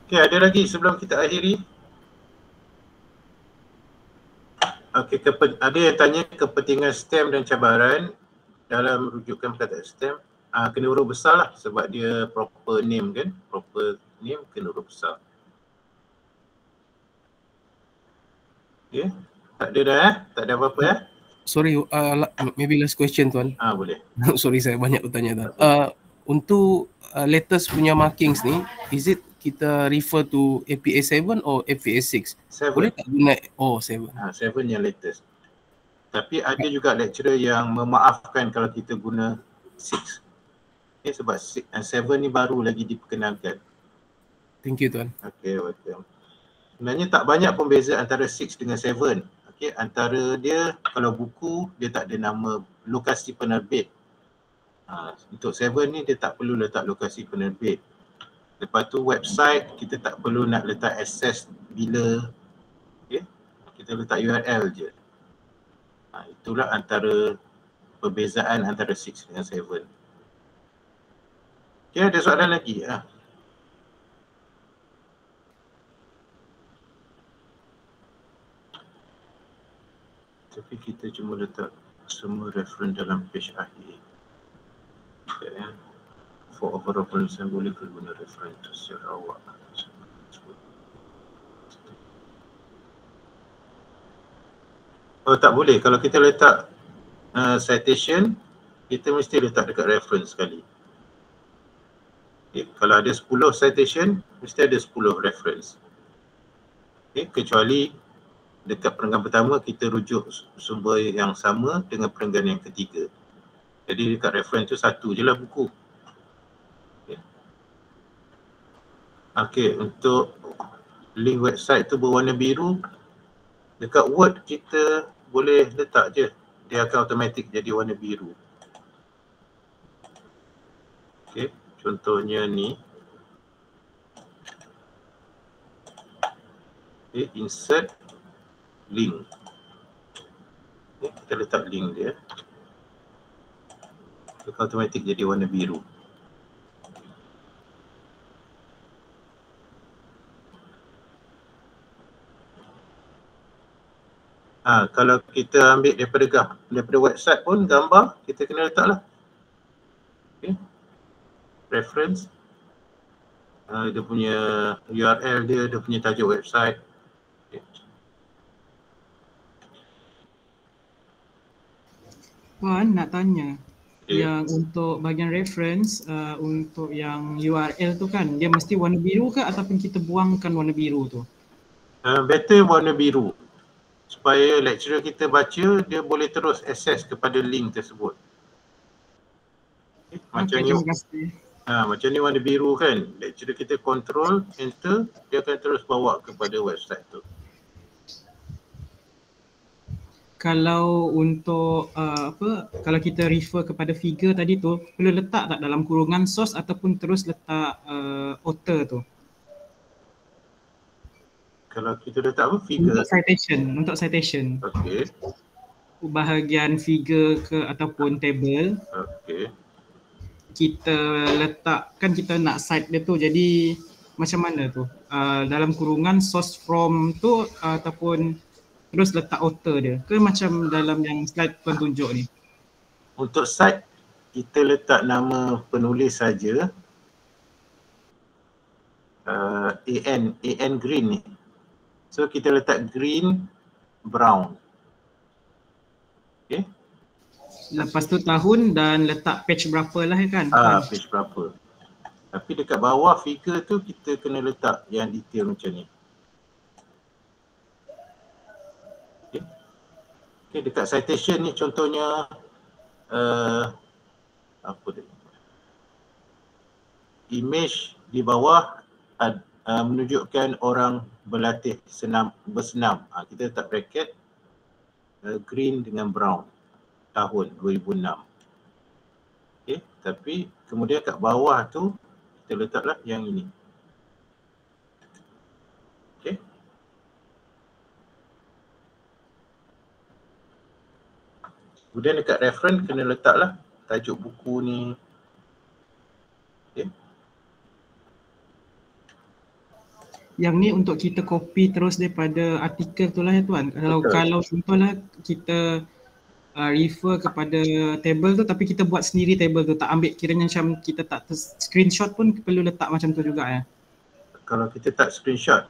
Okay, ada lagi sebelum kita akhiri? Okay, ada yang tanya kepentingan STEM dan cabaran dalam rujukan perkataan STEM. kena huruf besar lah sebab dia proper name kan. Proper name kena huruf besar. Okay. Tak ada dah Tak ada apa-apa Sorry, maybe last question tuan. Boleh. Sorry saya banyak bertanya tuan. Untuk latest punya markings ni, is it kita refer to APA 7 or APA 6? 7. Boleh tak guna 7? 7 yang latest. Tapi ada juga lecturer yang memaafkan kalau kita guna 6. Okay, sebab 7 ni baru lagi diperkenalkan. Thank you tuan. Okay, welcome. Sebenarnya tak banyak pun beza antara 6 dengan 7. Okay, antara dia kalau buku dia tak ada nama lokasi penerbit. Untuk 7 ni dia tak perlu letak lokasi penerbit. Lepas tu website kita tak perlu nak letak access bila. Okay, kita letak URL je. Itulah antara perbezaan antara 6 dengan 7. Okay, ada soalan lagi? Tapi kita cuma letak semua referen dalam page akhir. Okay. For overall penulisan boleh ke guna referen itu secara awak. Tak boleh. Kalau kita letak citation, kita mesti letak dekat reference sekali. Okay. Kalau ada 10 citation, mesti ada 10 reference. Okay. Kecuali dekat perenggan pertama kita rujuk sumber yang sama dengan perenggan yang ketiga. Jadi dekat reference tu satu je lah buku. Okay, untuk link website tu berwarna biru, dekat Word kita boleh letak je. Dia akan automatik jadi warna biru. Okay, contohnya ni. Okay, insert link. Okay, kita letak link dia. Dia automatik jadi warna biru. Kalau kita ambil daripada website pun gambar kita kena letak lah. Okay. Reference. Dia punya URL dia punya tajuk website. Okay. Puan nak tanya, yang untuk bahagian reference, untuk yang URL tu kan, dia mesti warna biru ke ataupun kita buangkan warna biru tu? Better warna biru. Supaya lecturer kita baca, dia boleh terus akses kepada link tersebut. Macam ni, macam ni warna biru kan, lecturer kita control, enter, dia akan terus bawa kepada website tu. Kalau untuk kalau kita refer kepada figure tadi tu, perlu letak tak dalam kurungan source ataupun terus letak author tu? Kalau kita letak apa? Figure? Untuk citation. Okay. Bahagian figure ke ataupun table. Okay. Kita letak, kan kita nak cite dia tu, jadi macam mana tu? Dalam kurungan source from tu ataupun terus letak author dia ke macam dalam yang slide tuan tunjuk ni? Untuk cite kita letak nama penulis saja. AN green ni. So kita letak green, brown. Okay. Lepas tu tahun dan letak page berapa lah kan? Page berapa. Tapi dekat bawah figure tu kita kena letak yang detail macam ni. Okay, dekat citation ni contohnya apa dia? Image di bawah menunjukkan orang berlatih bersenam. Kita letak bracket green dengan brown tahun 2006. Okay, tapi kemudian kat bawah tu kita letaklah yang ini. Okay. Kemudian dekat reference kena letaklah tajuk buku ni. Okay. Yang ni untuk kita copy terus daripada artikel tu lah ya tuan. Kalau contohlah kita refer kepada table tu tapi kita buat sendiri table tu, tak ambil kiranya macam kita tak screenshot pun perlu letak macam tu juga ya. Kalau kita tak screenshot,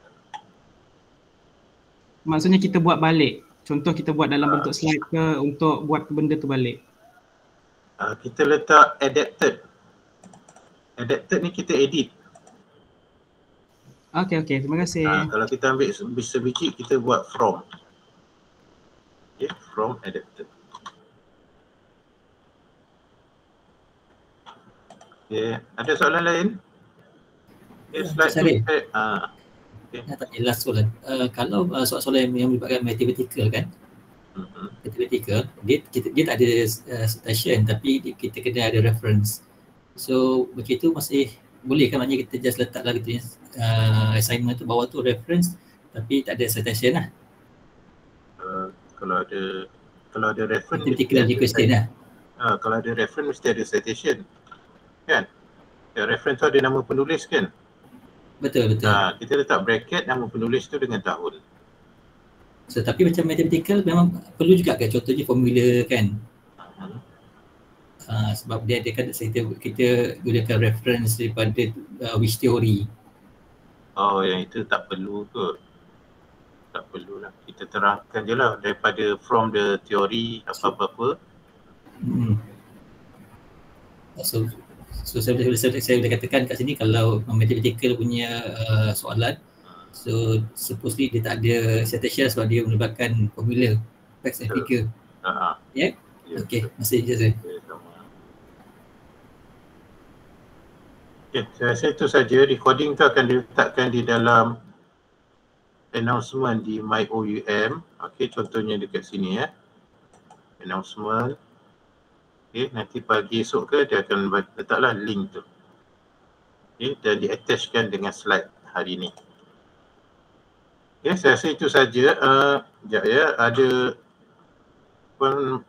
maksudnya kita buat balik. Contoh kita buat dalam bentuk slide ke untuk buat benda tu balik. Kita letak adapted. Adapted ni kita edit. Okey, terima kasih. Kalau kita ambil sebiji, kita buat from. Okay, from adapted. Okay, ada soalan lain? Okay, slide tu. Nak tanya last soalan. Kalau soalan yang melibatkan mathematical kan, mathematical, dia tak ada citation tapi kita kena ada reference. So begitu masih boleh kan, maknanya kita just letak lah kita assignment tu bawah tu reference tapi tak ada citation lah. Kalau ada reference mathematical question lah. Kalau ada reference mesti ada citation kan. Reference tu ada nama penulis kan. Betul. Kita letak bracket nama penulis tu dengan tahun. So, tapi macam mathematical memang perlu juga kan, contohnya formula kan. Sebab dia kan kita gunakan reference daripada which theory. Oh, yang itu tak perlu kot. Tak perlulah. Kita terangkan je lah daripada from the theory apa-apa. So saya boleh katakan kat sini kalau mathematical punya soalan, so supposedly dia tak ada citation sebab dia melibatkan formula, facts and figure. Ya? Okey, masih je saya. Okay, saya rasa itu saja. Recording tu akan diletakkan di dalam announcement di MyOUM. Okey, contohnya dekat sini ya. Announcement. Okey, nanti pagi esok ke dia akan letaklah link tu. Okey, dan di-attachkan dengan slide hari ni. Okey, saya rasa itu saja. Sekejap ya, ada pun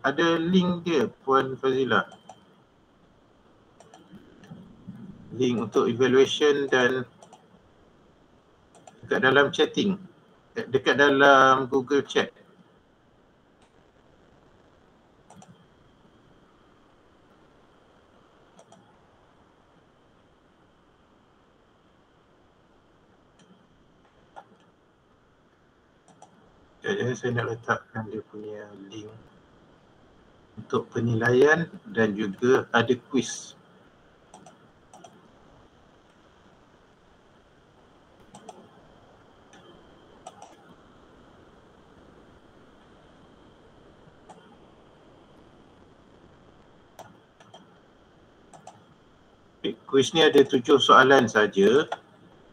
ada link dia Puan Fazila. Link untuk evaluation dan dekat dalam chatting, dekat dalam Google Chat. Jadi saya nak letakkan dia punya link untuk penilaian dan juga ada quiz. Kuis ni ada 7 soalan saja.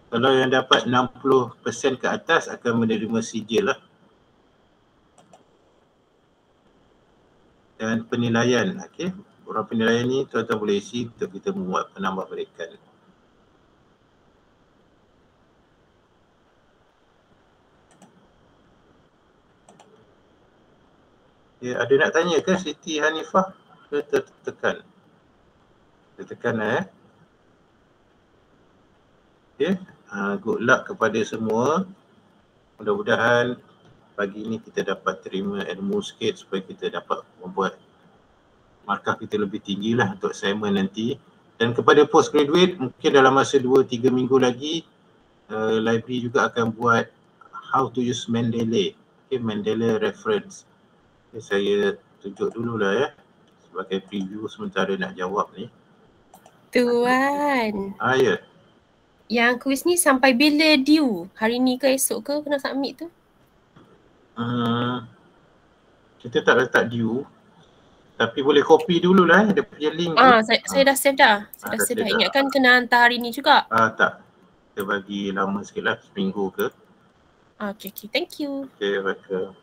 Kalau yang dapat 60% ke atas akan menerima sijil lah. Dan penilaian, okey. Orang penilaian ni tuan-tuan boleh isi untuk kita membuat penambahbalikan. Ya, ada nak tanya ke Siti Hanifah? Kita tekan. Kita tekan Okay. Good luck kepada semua. Mudah-mudahan pagi ni kita dapat terima ilmu sikit supaya kita dapat membuat markah kita lebih tinggi lah untuk assignment nanti. Dan kepada postgraduate mungkin dalam masa 2-3 minggu lagi library juga akan buat how to use Mendeley. Okay, Mendeley reference. Okay, saya tunjuk dululah ya sebagai preview sementara nak jawab ni. Tuan. Ya. Yang kuis ni sampai bila due? Hari ni ke esok ke kena submit tu? Kita tak letak due. Tapi boleh copy dululah dia punya link. Saya dah save dah. Saya dah save dah. Ingatkan kena hantar hari ni juga. Tak. Kita bagi lama sikit lah, seminggu ke. Okay. Thank you. Okay, welcome.